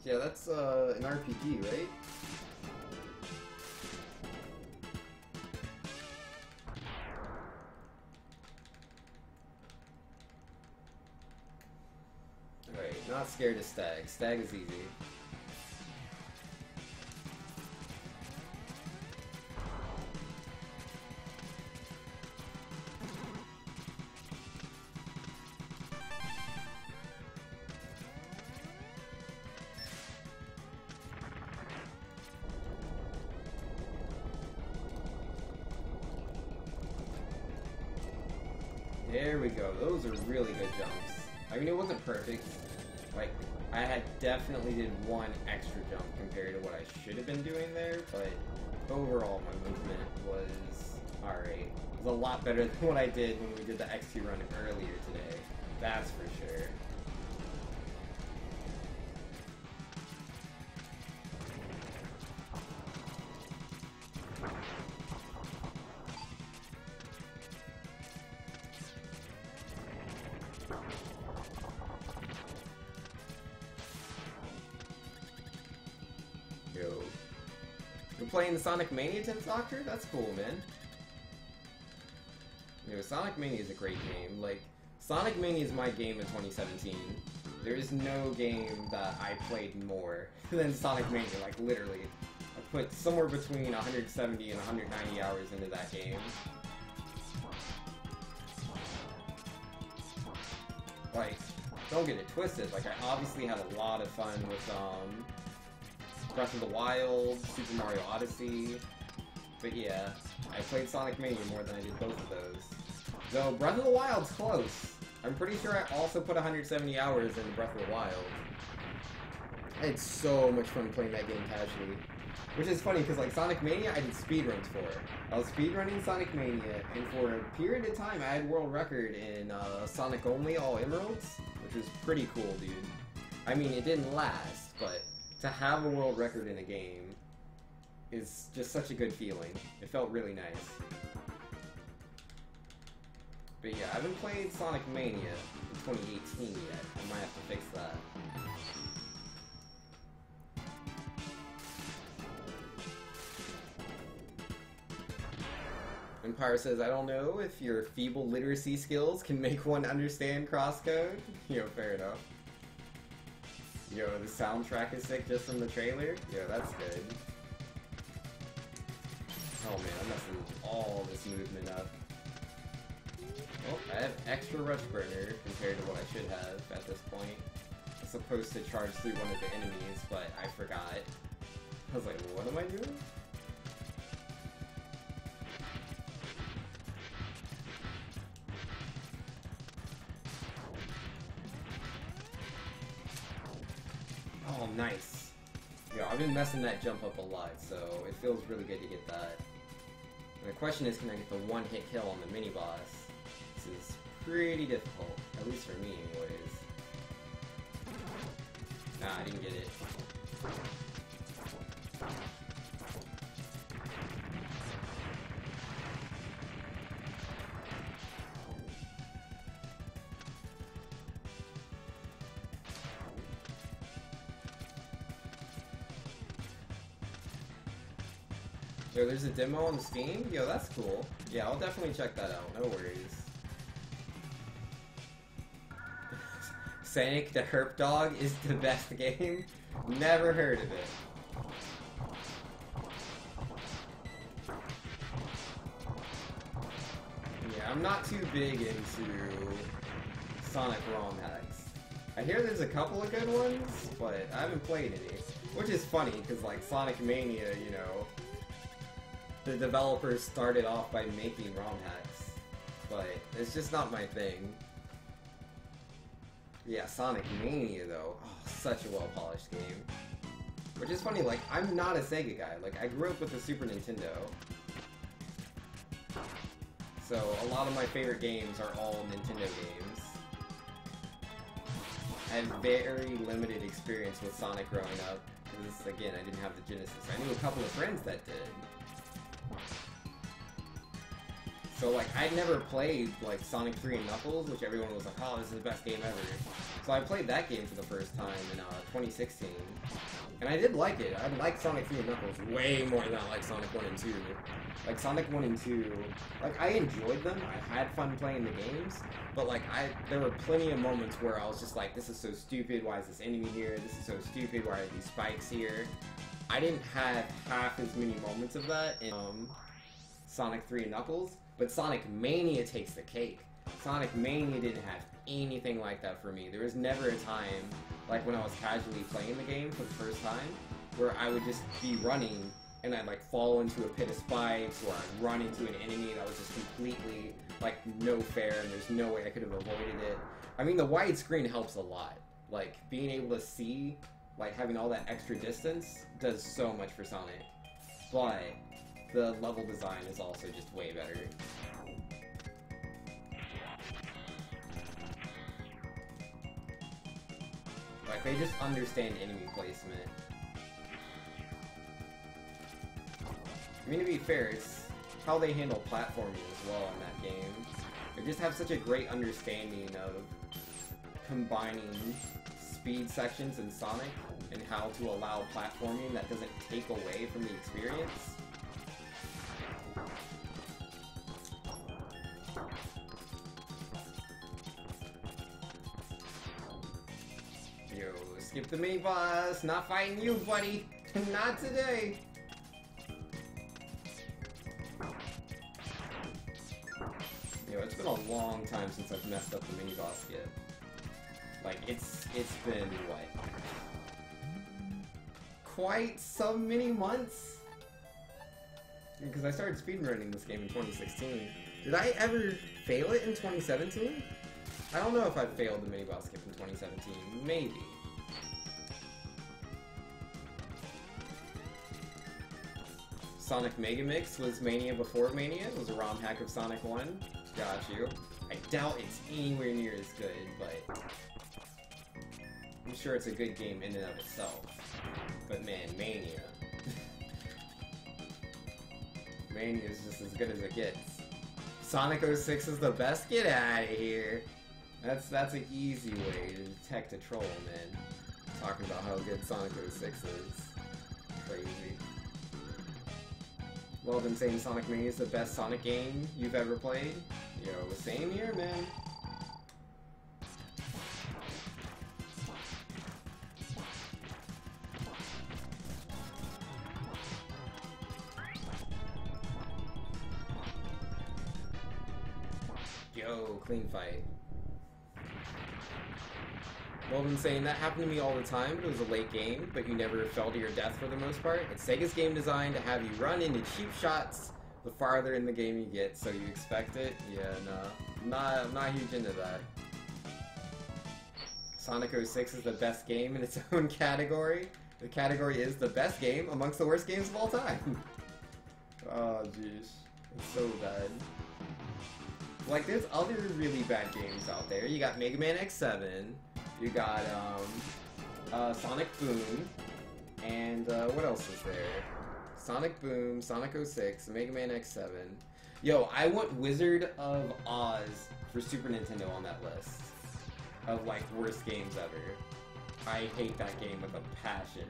S1: Yeah, that's an RPG, right? Alright, not scared of Stag. Stag is easy. There we go. Those are really good jumps. I mean, it wasn't perfect. Like, I had definitely did one extra jump compared to what I should have been doing there, but overall my movement was alright. It was a lot better than what I did when we did the X2 run earlier today. That's for sure. You're playing Sonic Mania 10th Doctor? That's cool, man. Sonic Mania is a great game. Like, Sonic Mania is my game of 2017. There is no game that I played more than Sonic Mania, like, literally. I put somewhere between 170 and 190 hours into that game. Like, don't get it twisted. Like, I obviously had a lot of fun with, Breath of the Wild, Super Mario Odyssey, but yeah, I played Sonic Mania more than I did both of those. Though Breath of the Wild's close. I'm pretty sure I also put 170 hours in Breath of the Wild. I had so much fun playing that game casually. Which is funny, because like Sonic Mania, I did speedruns for. I was speedrunning Sonic Mania, and for a period of time, I had world record in Sonic Only All Emeralds, which was pretty cool, dude. I mean, it didn't last, but to have a world record in a game is just such a good feeling. It felt really nice. But yeah, I haven't played Sonic Mania in 2018 yet. I might have to fix that. Empire says, I don't know if your feeble literacy skills can make one understand crosscode. Yo, fair enough. Yo, the soundtrack is sick just from the trailer? Yo, that's good. Oh man, I'm messing all this movement up. Oh, I have extra rush burner compared to what I should have at this point. I was supposed to charge through one of the enemies, but I forgot. I was like, what am I doing? Oh, nice. Yo, I've been messing that jump up a lot, so it feels really good to get that. And the question is, can I get the one-hit kill on the mini-boss? This is pretty difficult, at least for me anyways. Nah, I didn't get it. Yo, there's a demo on Steam? Yo, that's cool. Yeah, I'll definitely check that out, no worries. Sonic the Herp Dog is the best game? Never heard of it. Yeah, I'm not too big into Sonic ROM hacks. I hear there's a couple of good ones, but I haven't played any. Which is funny, because like Sonic Mania, you know, the developers started off by making ROM hacks. But it's just not my thing. Yeah, Sonic Mania though, oh, such a well-polished game. Which is funny, like, I'm not a Sega guy. Like, I grew up with the Super Nintendo. So, a lot of my favorite games are all Nintendo games. I had very limited experience with Sonic growing up. Because, again, I didn't have the Genesis. I knew a couple of friends that did. So, like, I'd never played, like, Sonic 3 and Knuckles, which everyone was like, oh, this is the best game ever. So I played that game for the first time in 2016. And I did like it. I liked Sonic 3 and Knuckles way more than I liked Sonic 1 and 2. Like, Sonic 1 and 2, like, I enjoyed them. I had fun playing the games. But, like, there were plenty of moments where I was just like, this is so stupid. Why is this enemy here? This is so stupid. Why are these spikes here? I didn't have half as many moments of that in Sonic 3 and Knuckles. But Sonic Mania takes the cake. Sonic Mania didn't have anything like that for me. There was never a time, like when I was casually playing the game for the first time, where I would just be running and I'd like fall into a pit of spikes, or I'd run into an enemy that was just completely like no fair and there's no way I could have avoided it. I mean, the widescreen helps a lot. Like being able to see, like having all that extra distance does so much for Sonic. But the level design is also just way better. Like, they just understand enemy placement. I mean, to be fair, it's how they handle platforming as well in that game. They just have such a great understanding of combining speed sections in Sonic and how to allow platforming that doesn't take away from the experience. Yo, skip the mini boss. Not fighting you, buddy. Not today. Yo, it's been a long time since I've messed up the mini boss skip. Like, it's been, what? Quite some many months? Because I started speedrunning this game in 2016. Did I ever fail it in 2017? I don't know if I failed the mini boss skip in 2017. Maybe. Sonic Mega Mix was Mania before Mania. It was a ROM hack of Sonic 1. Got you. I doubt it's anywhere near as good, but I'm sure it's a good game in and of itself. But man, Mania. Mania is just as good as it gets. Sonic 06 is the best? Get out of here. That's an easy way to detect a troll, man. Talking about how good Sonic 06 is. Crazy. Well, been saying Sonic Mania is the best Sonic game you've ever played? Yo, same here, man. Yo, clean fight. Well, been saying that happened to me all the time, but it was a late game, but you never fell to your death for the most part. It's Sega's game design to have you run into cheap shots the farther in the game you get, so you expect it. Yeah, no. I'm not huge into that. Sonic 06 is the best game in its own category. The category is the best game amongst the worst games of all time. Oh, jeez. It's so bad. Like, there's other really bad games out there. You got Mega Man X7. You got, Sonic Boom, and, what else is there? Sonic Boom, Sonic 06, Mega Man X7. Yo, I want Wizard of Oz for Super Nintendo on that list of, like, worst games ever. I hate that game with a passion.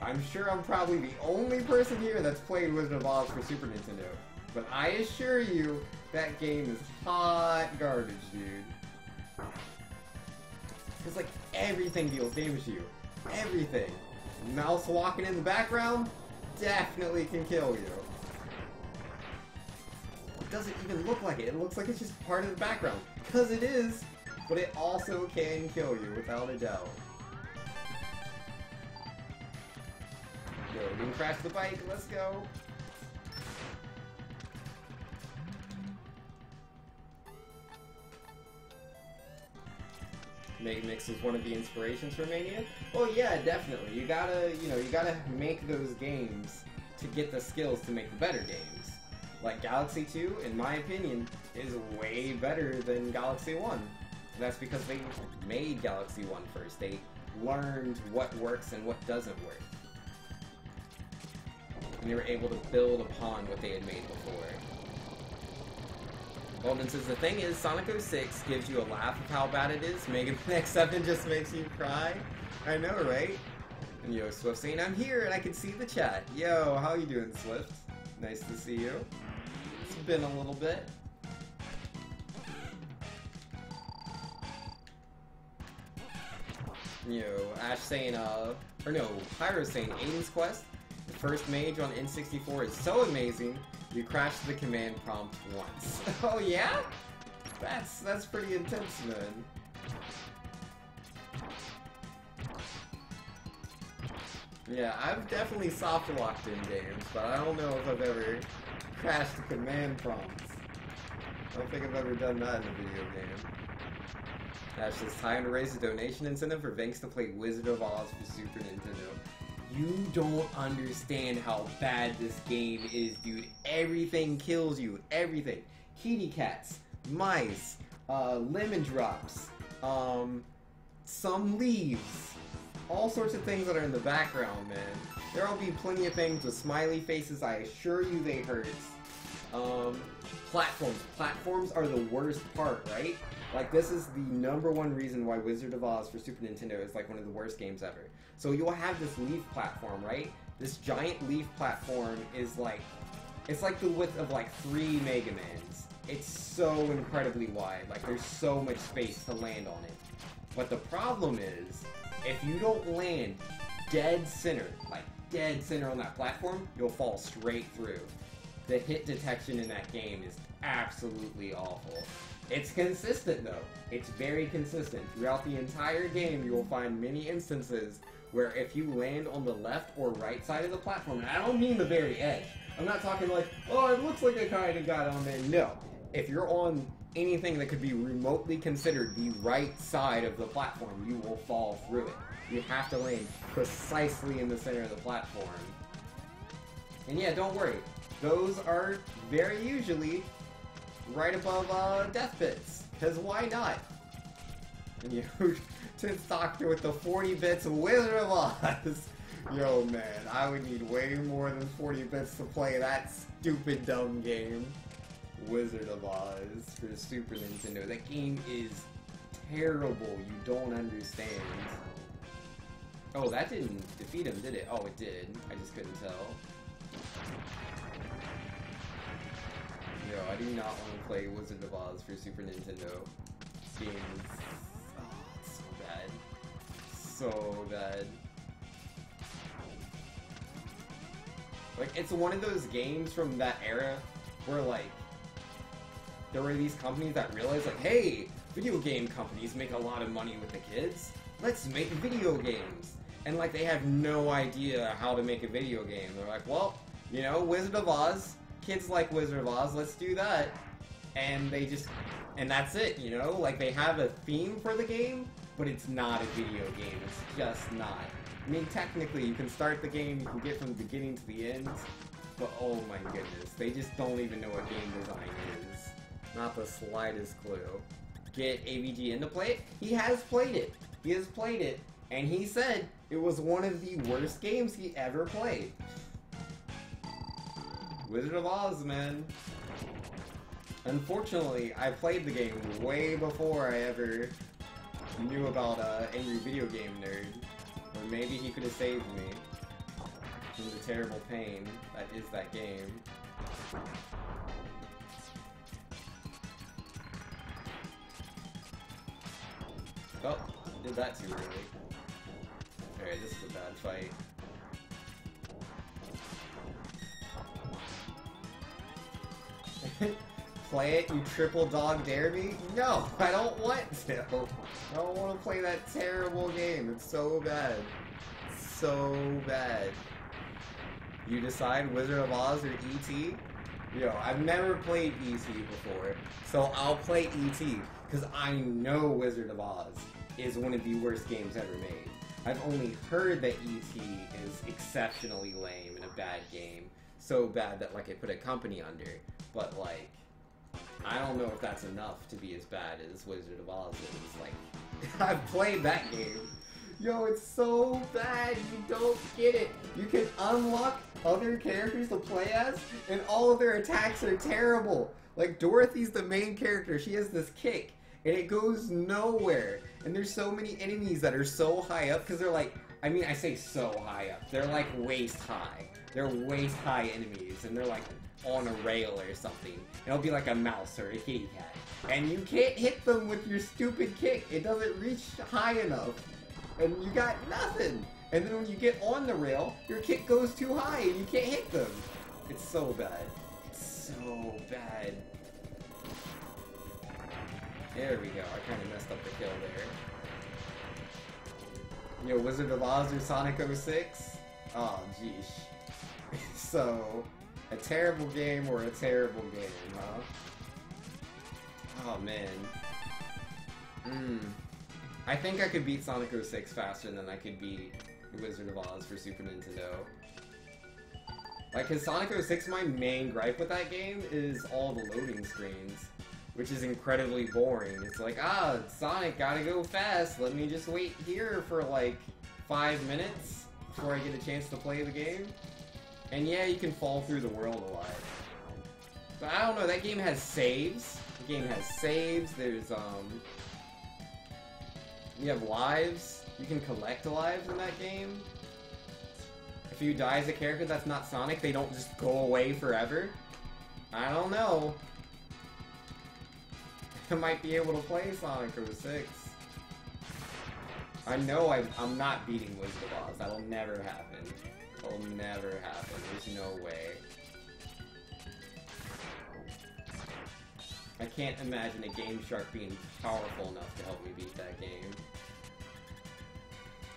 S1: I'm sure I'm probably the only person here that's played Wizard of Oz for Super Nintendo, but I assure you, that game is hot garbage, dude. Because, like, everything deals damage to you. Everything. Mouse walking in the background definitely can kill you. It doesn't even look like it. It looks like it's just part of the background. Because it is. but it also can kill you without a doubt. Yo, didn't crash the bike, let's go. Megamix is one of the inspirations for Mania. Well, yeah, definitely. You gotta make those games to get the skills to make the better games. Like Galaxy 2, in my opinion, is way better than Galaxy 1. That's because they made Galaxy 1 first. They learned what works and what doesn't work. And they were able to build upon what they had made before. Golden says, the thing is, Sonic 06 gives you a laugh of how bad it is. Mega Man X7 just makes you cry. I know, right? And yo, Swift saying, I'm here and I can see the chat. Yo, how you doing, Swift? Nice to see you. It's been a little bit. Yo, Ash saying, or no, Pyro saying, Aiden's Quest, the first mage on N64 is so amazing, you crashed the command prompt once. Oh yeah? That's pretty intense, man. Yeah, I've definitely soft-locked in games, but I don't know if I've ever crashed the command prompts. I don't think I've ever done that in a video game. Ash says, time to raise the donation incentive for Vanks to play Wizard of Oz for Super Nintendo. You don't understand how bad this game is, dude. Everything kills you. Everything. Kitty cats, mice, lemon drops, some leaves. All sorts of things that are in the background, man. There'll be plenty of things with smiley faces. I assure you they hurt. Platforms. Platforms are the worst part, right? Like, this is the #1 reason why Wizard of Oz for Super Nintendo is like one of the worst games ever. So you'll have this leaf platform, right? This giant leaf platform is like, it's like the width of like 3 Mega Mans. It's so incredibly wide. Like, there's so much space to land on it. But the problem is, if you don't land dead center, like dead center on that platform, you'll fall straight through. The hit detection in that game is absolutely awful. It's consistent though. It's very consistent. Throughout the entire game, you will find many instances where if you land on the left or right side of the platform, and I don't mean the very edge. I'm not talking like, oh, it looks like I kind of got on there. No. If you're on anything that could be remotely considered the right side of the platform, you will fall through it. You have to land precisely in the center of the platform. And yeah, don't worry. Those are very usually right above death pits. Because why not? And you, Tinth Doctor with the 40 bits of Wizard of Oz. Yo, man, I would need way more than 40 bits to play that stupid, dumb game. Wizard of Oz for Super Nintendo. That game is terrible. You don't understand. Oh, that didn't defeat him, did it? Oh, it did. I just couldn't tell. Yo, I do not want to play Wizard of Oz for Super Nintendo. Games. Oh, it's so bad. So bad. Like, it's one of those games from that era where, like, there were these companies that realized, like, hey, video game companies make a lot of money with the kids. Let's make video games. And, like, they have no idea how to make a video game. They're like, well, you know, Wizard of Oz. Kids like Wizard of Oz, let's do that. And they just, and that's it, you know? Like, they have a theme for the game, but it's not a video game. It's just not. I mean, technically, you can start the game, you can get from the beginning to the end, but oh my goodness, they just don't even know what game design is. Not the slightest clue. Get AVG in to play it? He has played it. He has played it, and he said it was one of the worst games he ever played. Wizard of Oz, man. Unfortunately, I played the game way before I ever knew about Angry Video Game Nerd. Or maybe he could have saved me from the terrible pain that is that game. Oh, I did that too early. Alright, this is a bad fight. play it, you triple dog dare me? No, I don't want to. I don't want to play that terrible game. It's so bad. So bad. You decide Wizard of Oz or E.T.? Yo, I've never played E.T. before, so I'll play E.T. because I know Wizard of Oz is one of the worst games ever made. I've only heard that E.T. is exceptionally lame and a bad game. So bad that, like, it put a company under. But, like, I don't know if that's enough to be as bad as Wizard of Oz is. Like, I've played that game. Yo, it's so bad, you don't get it. You can unlock other characters to play as, and all of their attacks are terrible. Like, Dorothy's the main character, she has this kick, and it goes nowhere. And there's so many enemies that are so high up, because they're like, I mean, I say so high up, they're like waist high. They're waist high enemies, and they're like on a rail or something. And it'll be like a mouse or a kitty cat. And you can't hit them with your stupid kick, it doesn't reach high enough. And you got nothing. And then when you get on the rail, your kick goes too high and you can't hit them. It's so bad. It's so bad. There we go. I kind of messed up the kill there. Yo, Wizard of Oz or Sonic 06? Oh, jeesh. So, a terrible game or a terrible game, huh? Oh, man. I think I could beat Sonic 06 faster than I could beat Wizard of Oz for Super Nintendo. Like, cause Sonic 06, my main gripe with that game is all the loading screens, which is incredibly boring. It's like, Sonic, gotta go fast, let me just wait here for like 5 minutes before I get a chance to play the game. And yeah, you can fall through the world a lot. But I don't know, that game has saves. The game has saves, there's, you have lives. You can collect lives in that game. If you die as a character that's not Sonic, they don't just go away forever. I don't know. I might be able to play Sonic 06. I know I'm not beating Wizard of Oz. That'll never happen. That'll never happen. There's no way. I can't imagine a Game Shark being powerful enough to help me beat that game.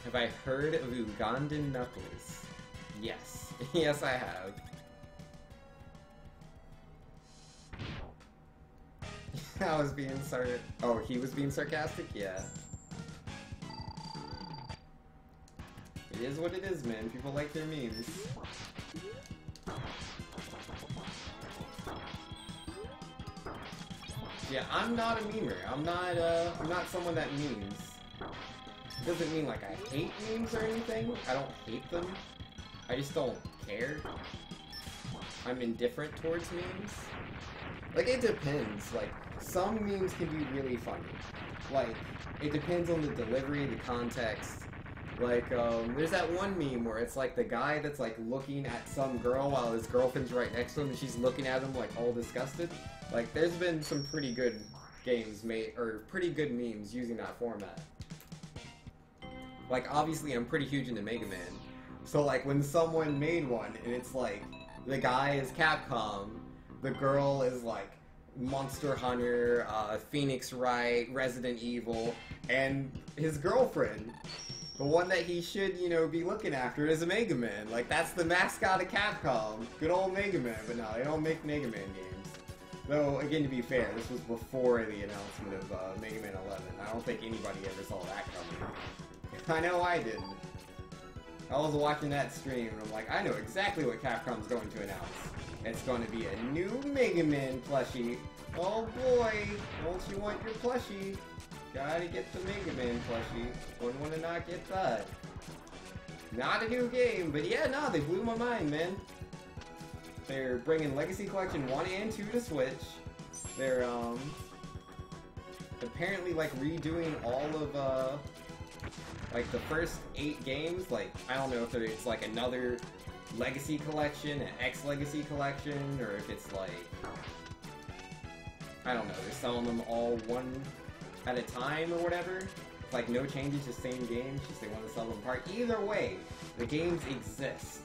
S1: Have I heard of Ugandan Knuckles? Yes. Yes, I have. I was being Oh, he was being sarcastic? Yeah. It is what it is, man. People like their memes. Yeah, I'm not a memer. I'm not someone that memes. It doesn't mean like I hate memes or anything. I don't hate them. I just don't care. I'm indifferent towards memes. Like, it depends. Like, some memes can be really funny. Like, it depends on the delivery, the context. Like, there's that one meme where it's like the guy that's like looking at some girl while his girlfriend's right next to him and she's looking at him like all disgusted. Like, there's been some pretty good games made, or pretty good memes using that format. Like, obviously I'm pretty huge into Mega Man. So like, when someone made one and it's like, the guy is Capcom, the girl is like Monster Hunter, Phoenix Wright, Resident Evil, and his girlfriend, the one that he should, you know, be looking after, is a Mega Man. Like, that's the mascot of Capcom. Good old Mega Man, but no, they don't make Mega Man games. Though, again, to be fair, this was before the announcement of Mega Man 11. I don't think anybody ever saw that coming. I know I didn't. I was watching that stream and I'm like, I know exactly what Capcom's going to announce. It's going to be a new Mega Man plushie. Oh boy, don't you want your plushie? Gotta get the Mega Man plushie. Wouldn't want to not get that. Not a new game, but yeah, no, they blew my mind, man. They're bringing Legacy Collection 1 and 2 to Switch. They're, apparently, like, redoing all of, like, the first 8 games. Like, I don't know if it's, like, another Legacy Collection, an X-Legacy Collection, or if it's, like, I don't know, they're selling them all one at a time or whatever. Like, no changes, just same games, just they want to sell them apart. Either way, the games exist.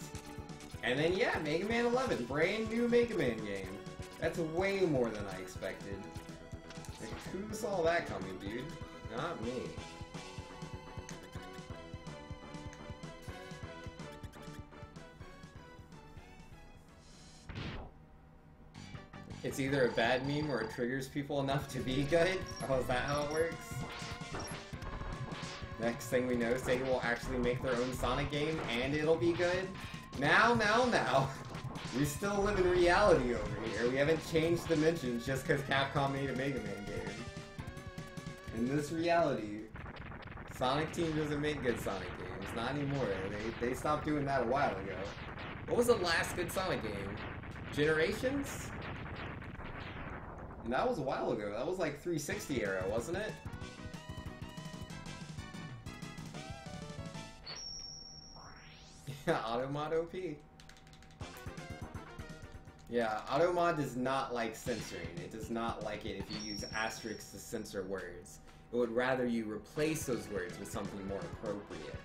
S1: And then, yeah, Mega Man 11, brand new Mega Man game. That's way more than I expected. Like, who saw that coming, dude? Not me. It's either a bad meme or it triggers people enough to be good? Oh, is that how it works? Next thing we know, Sega will actually make their own Sonic game and it'll be good? Now. We still live in reality over here. We haven't changed dimensions just because Capcom made a Mega Man game. In this reality, Sonic Team doesn't make good Sonic games. Not anymore. They stopped doing that a while ago. What was the last good Sonic game? Generations? And that was a while ago. That was like 360 era, wasn't it? Yeah, Automod OP. Yeah, Automod does not like censoring. It does not like it if you use asterisks to censor words. It would rather you replace those words with something more appropriate.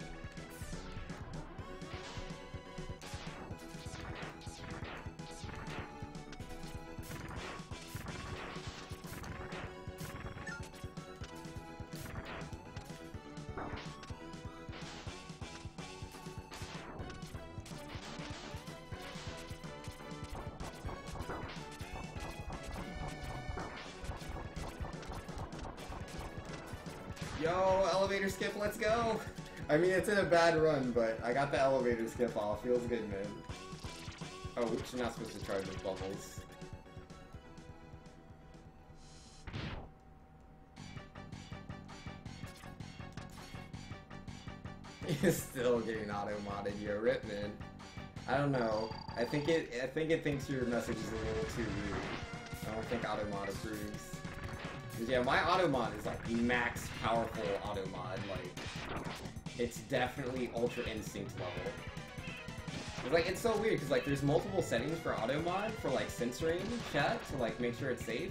S1: Yo, elevator skip, let's go! I mean, it's in a bad run, but I got the elevator skip off. Feels good, man. Oh, oops, you're not supposed to charge with bubbles. You're still getting auto-modded, yo, rip, man. I don't know. I think it thinks your message is a little too rude. I don't think auto-mod approves. Yeah, my Automod is like max powerful Automod, like, it's definitely Ultra Instinct level. It's like, it's so weird, because like, there's multiple settings for Automod, for like censoring chat, to like make sure it's safe.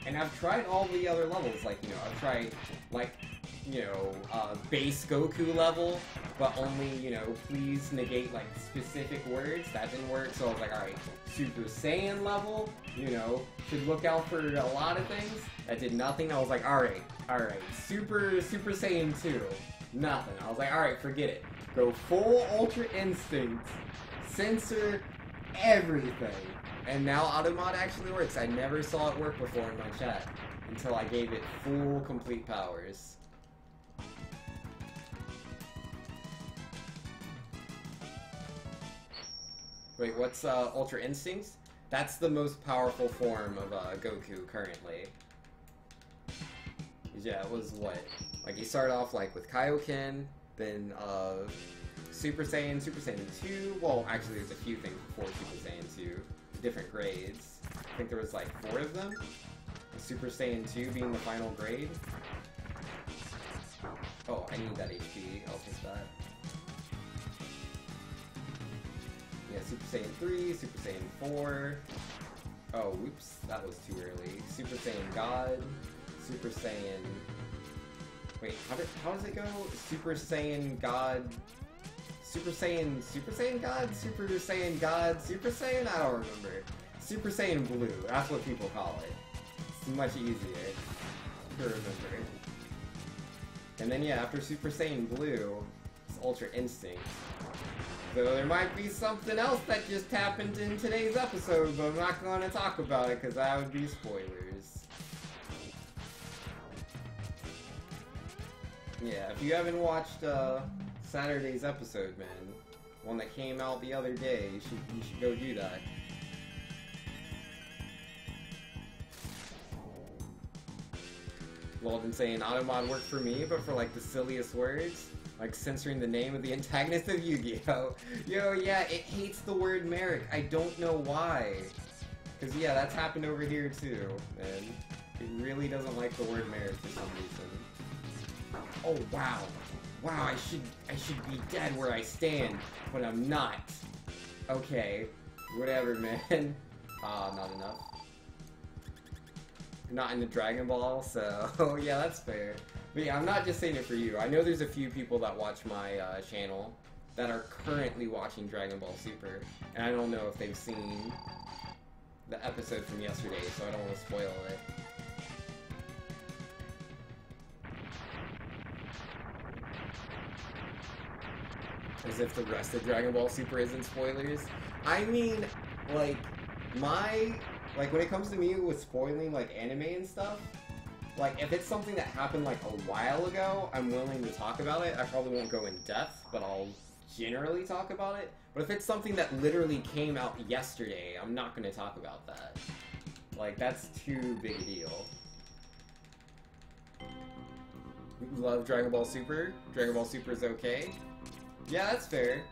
S1: And I've tried all the other levels, like, you know, I've tried, like, you know, base Goku level, but only, you know, please negate, like, specific words. That didn't work, so I was like, alright, Super Saiyan level, you know, should look out for a lot of things. That did nothing. I was like, alright, Super Saiyan 2, nothing. I was like, alright, forget it. Go full Ultra Instinct, censor everything. And now Automod actually works. I never saw it work before in my chat until I gave it full complete powers. Wait, what's Ultra Instincts? That's the most powerful form of Goku currently. Yeah, it was what? Like, you start off like with Kaioken, then Super Saiyan 2. Well, actually, there's a few things before Super Saiyan 2. Different grades. I think there was like 4 of them. Super Saiyan 2 being the final grade. Oh, I need that HP. I'll take that. Yeah, Super Saiyan 3, Super Saiyan 4. Oh, whoops, that was too early. Super Saiyan God, Super Saiyan... Wait, how does it go? Super Saiyan God... Super Saiyan God? Super Saiyan God? Super Saiyan? I don't remember. Super Saiyan Blue, that's what people call it. It's much easier to remember. And then yeah, after Super Saiyan Blue, it's Ultra Instinct. So there might be something else that just happened in today's episode, but I'm not going to talk about it because that would be spoilers. Yeah, if you haven't watched Saturday's episode, man, one that came out the other day, you should go do that. Well, I've been saying Automod worked for me, but for like the silliest words. Like censoring the name of the antagonist of Yu-Gi-Oh! Yo, yeah, it hates the word Merrick. I don't know why. Because, yeah, that's happened over here, too, man. It really doesn't like the word Merrick for some reason. Oh, wow. Wow, I should be dead where I stand, but I'm not. Okay. Whatever, man. Not enough. Not into Dragon Ball, so, yeah, that's fair. But yeah, I'm not just saying it for you. I know there's a few people that watch my channel that are currently watching Dragon Ball Super, and I don't know if they've seen the episode from yesterday, so I don't want to spoil it. As if the rest of Dragon Ball Super isn't spoilers. I mean, like, when it comes to me with spoiling, like, anime and stuff, like, if it's something that happened, like, a while ago, I'm willing to talk about it. I probably won't go in depth, but I'll generally talk about it. But if it's something that literally came out yesterday, I'm not going to talk about that. Like, that's too big a deal. Love Dragon Ball Super? Dragon Ball Super is okay? Yeah, that's fair.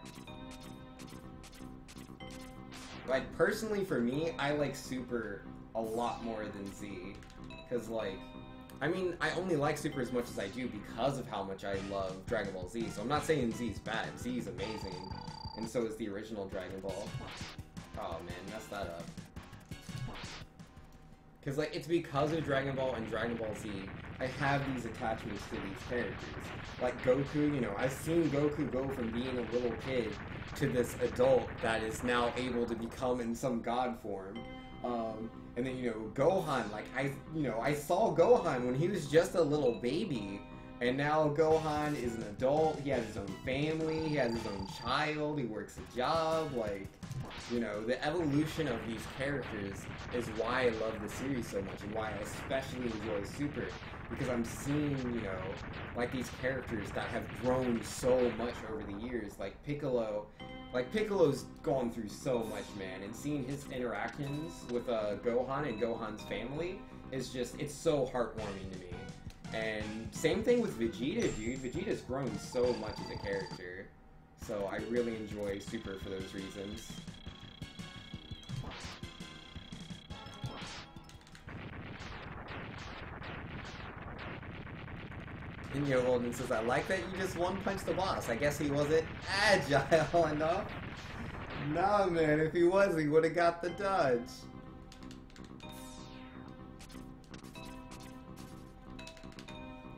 S1: Like, personally for me, I like Super a lot more than Z. Because, like, I mean, I only like Super as much as I do because of how much I love Dragon Ball Z. So I'm not saying Z's bad. Z's amazing. And so is the original Dragon Ball. Oh man, messed that up. Because, like, it's because of Dragon Ball and Dragon Ball Z, I have these attachments to these characters. Like Goku, you know, I've seen Goku go from being a little kid to this adult that is now able to become in some god form. And then, you know, Gohan, like, I saw Gohan when he was just a little baby, and now Gohan is an adult, he has his own family, he has his own child, he works a job, like, you know, the evolution of these characters is why I love the series so much, and why I especially enjoy Super, because I'm seeing, you know, like, these characters that have grown so much over the years, like Piccolo. Like, Piccolo's gone through so much, man, and seeing his interactions with Gohan and Gohan's family is just, it's so heartwarming to me. And same thing with Vegeta, dude. Vegeta's grown so much as a character. So I really enjoy Super for those reasons. And Yo Holden says, I like that you just one-punched the boss. I guess he wasn't agile enough. Nah, man, if he was, he would have got the dodge.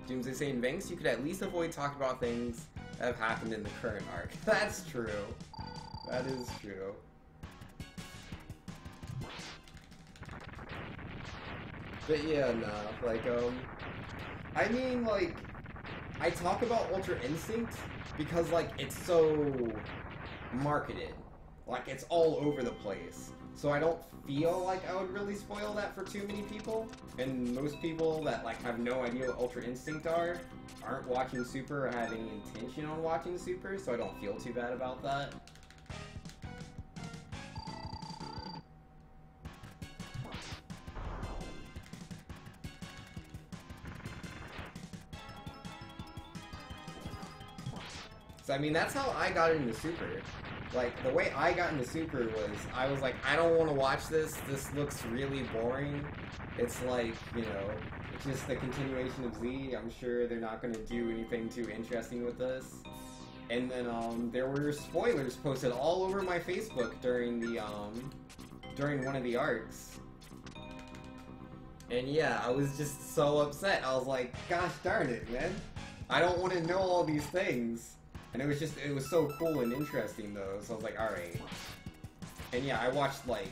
S1: Doomsday saying, Banks, you could at least avoid talking about things that have happened in the current arc. That's true. That is true. But yeah, nah, like, I mean, like, I talk about Ultra Instinct because, like, it's so marketed. Like, it's all over the place. So I don't feel like I would really spoil that for too many people. And most people that, like, have no idea what Ultra Instinct are, aren't watching Super or have any intention on watching Super, so I don't feel too bad about that. So, I mean, that's how I got into Super. Like, the way I got into Super was, I was like, I don't want to watch this. This looks really boring. It's like, you know, it's just the continuation of Z. I'm sure they're not going to do anything too interesting with this. And then, there were spoilers posted all over my Facebook during the, during one of the arcs. And yeah, I was just so upset. I was like, gosh darn it, man. I don't want to know all these things. And it was just, it was so cool and interesting though, so I was like, alright. And yeah, I watched like,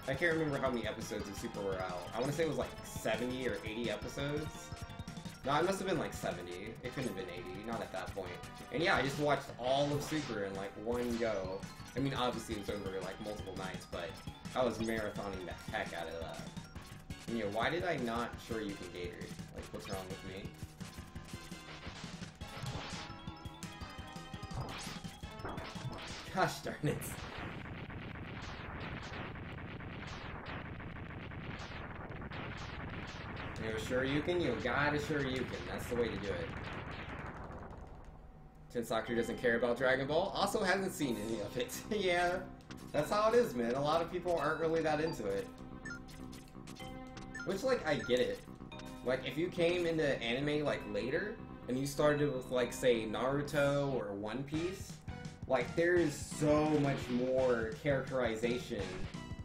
S1: I can't remember how many episodes of Super were out. I want to say it was like 70 or 80 episodes. No, it must have been like 70. It couldn't have been 80, not at that point. And yeah, I just watched all of Super in like one go. I mean, obviously it was over like multiple nights, but I was marathoning the heck out of that. And you know, why did I not Shoryuken Gator? Like, what's wrong with me? Gosh darn it. You know, Shoryuken, you gotta Shoryuken. That's the way to do it. Since Doctor doesn't care about Dragon Ball, also hasn't seen any of it. Yeah, that's how it is, man. A lot of people aren't really that into it. Which, like, I get it. Like, if you came into anime, like, later, and you started with, like, say, Naruto or One Piece, like, there's so much more characterization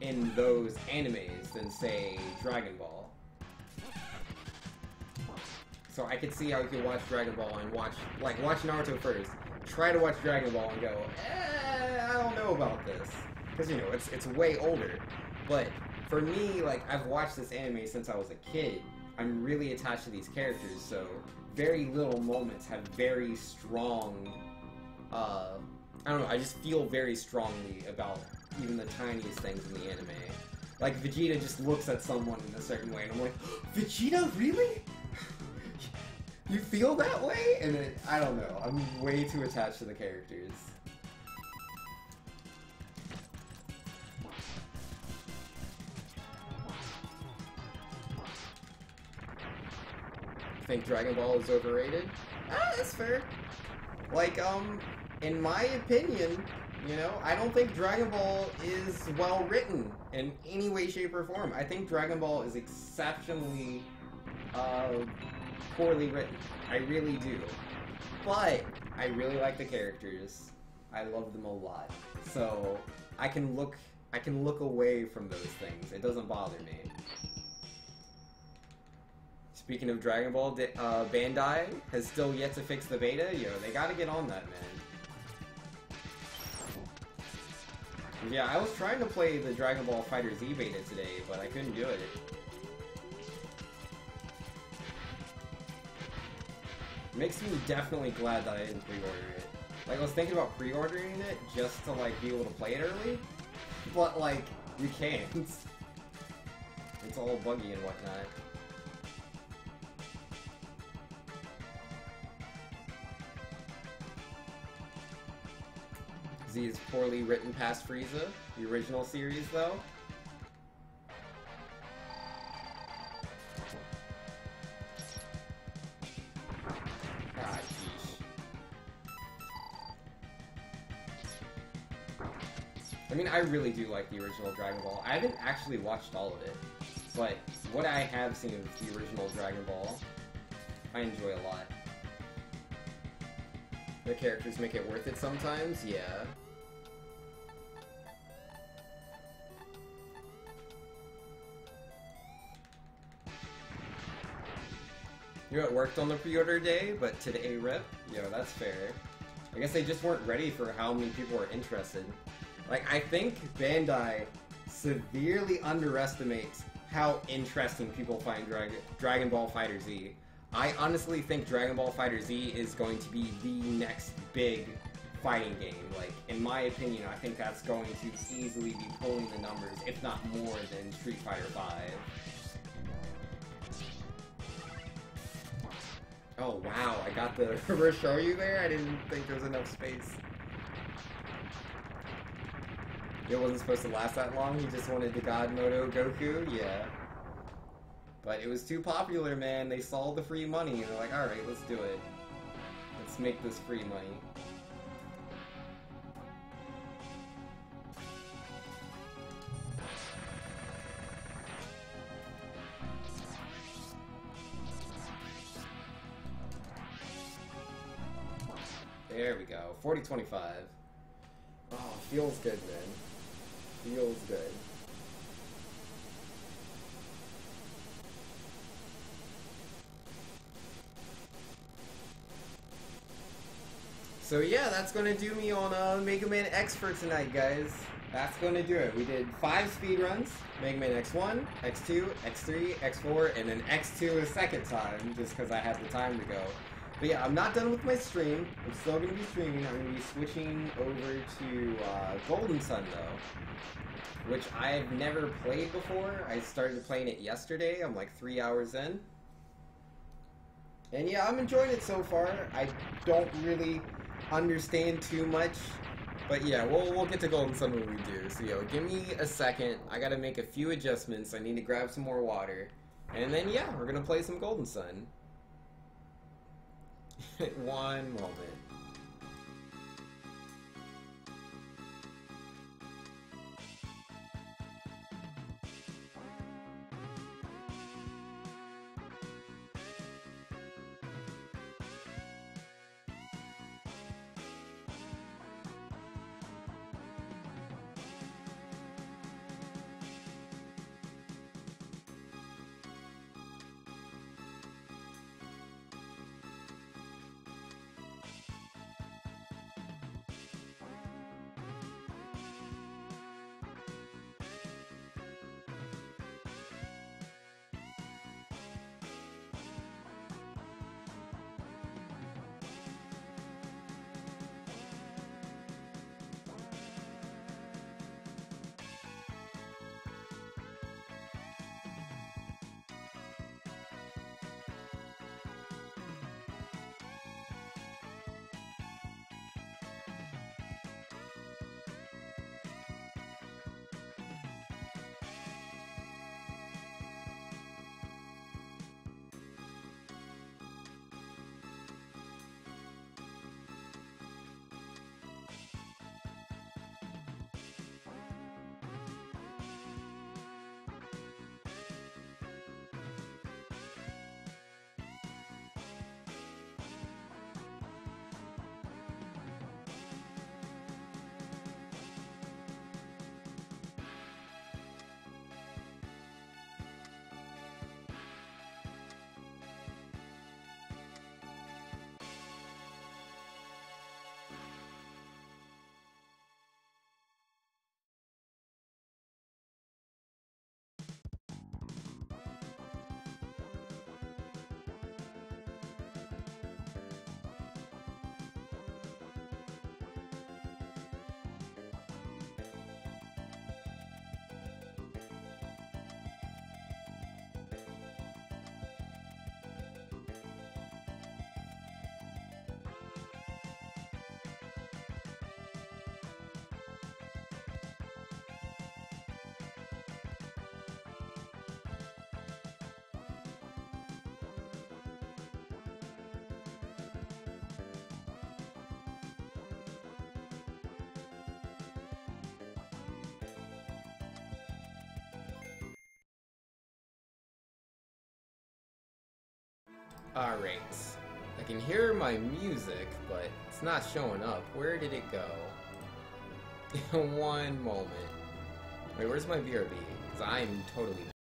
S1: in those animes than, say, Dragon Ball. So I could see how you could watch Dragon Ball and watch Naruto first, try to watch Dragon Ball and go, I don't know about this. Because, you know, it's way older. But for me, like, I've watched this anime since I was a kid. I'm really attached to these characters, so very little moments have very strong, I don't know, I just feel very strongly about even the tiniest things in the anime. Like, Vegeta just looks at someone in a certain way, and I'm like, Vegeta, really? You feel that way? And it, I don't know, I'm way too attached to the characters. Think Dragon Ball is overrated? Ah, that's fair. Like, in my opinion, you know, I don't think Dragon Ball is well written in any way, shape, or form. I think Dragon Ball is exceptionally, poorly written. I really do. But, I really like the characters. I love them a lot. So, I can look away from those things. It doesn't bother me. Speaking of Dragon Ball, Bandai has still yet to fix the beta. Yo, they gotta get on that, man. Yeah, I was trying to play the Dragon Ball FighterZ beta today, but I couldn't do it. Makes me definitely glad that I didn't pre-order it. Like, I was thinking about pre-ordering it just to, like, be able to play it early, but, like, you can't. It's all buggy and whatnot. Z is poorly written past Frieza, the original series, though. Ah, sheesh. I mean, I really do like the original Dragon Ball. I haven't actually watched all of it, but what I have seen of the original Dragon Ball, I enjoy a lot. The characters make it worth it sometimes, yeah. You know, it worked on the pre-order day, but today rip? Yo, that's fair. I guess they just weren't ready for how many people are interested. Like, I think Bandai severely underestimates how interesting people find Dragon Ball FighterZ. I honestly think Dragon Ball FighterZ is going to be the next big fighting game. Like, in my opinion, I think that's going to easily be pulling the numbers, if not more, than Street Fighter V. Oh wow, I got the reverse show you there? I didn't think there was enough space. It wasn't supposed to last that long, he just wanted the God Moto Goku? Yeah. But it was too popular, man. They saw the free money, and they're like, alright, let's do it. Let's make this free money. There we go. 40-25. Oh, feels good, man. Feels good. So yeah, that's gonna do me on Mega Man X for tonight, guys. That's gonna do it. We did 5 speedruns. Mega Man X1, X2, X3, X4, and then X2 a second time, just because I had the time to go. But yeah, I'm not done with my stream. I'm still going to be streaming. I'm going to be switching over to Golden Sun, though, which I've never played before. I started playing it yesterday. I'm like 3 hours in. And yeah, I'm enjoying it so far. I don't really understand too much. But yeah, we'll get to Golden Sun when we do. So yo, give me a second. I got to make a few adjustments. I need to grab some more water. And then yeah, we're going to play some Golden Sun. One moment. Alright. I can hear my music, but it's not showing up. Where did it go? One moment. Wait, where's my BRB? Because I'm totally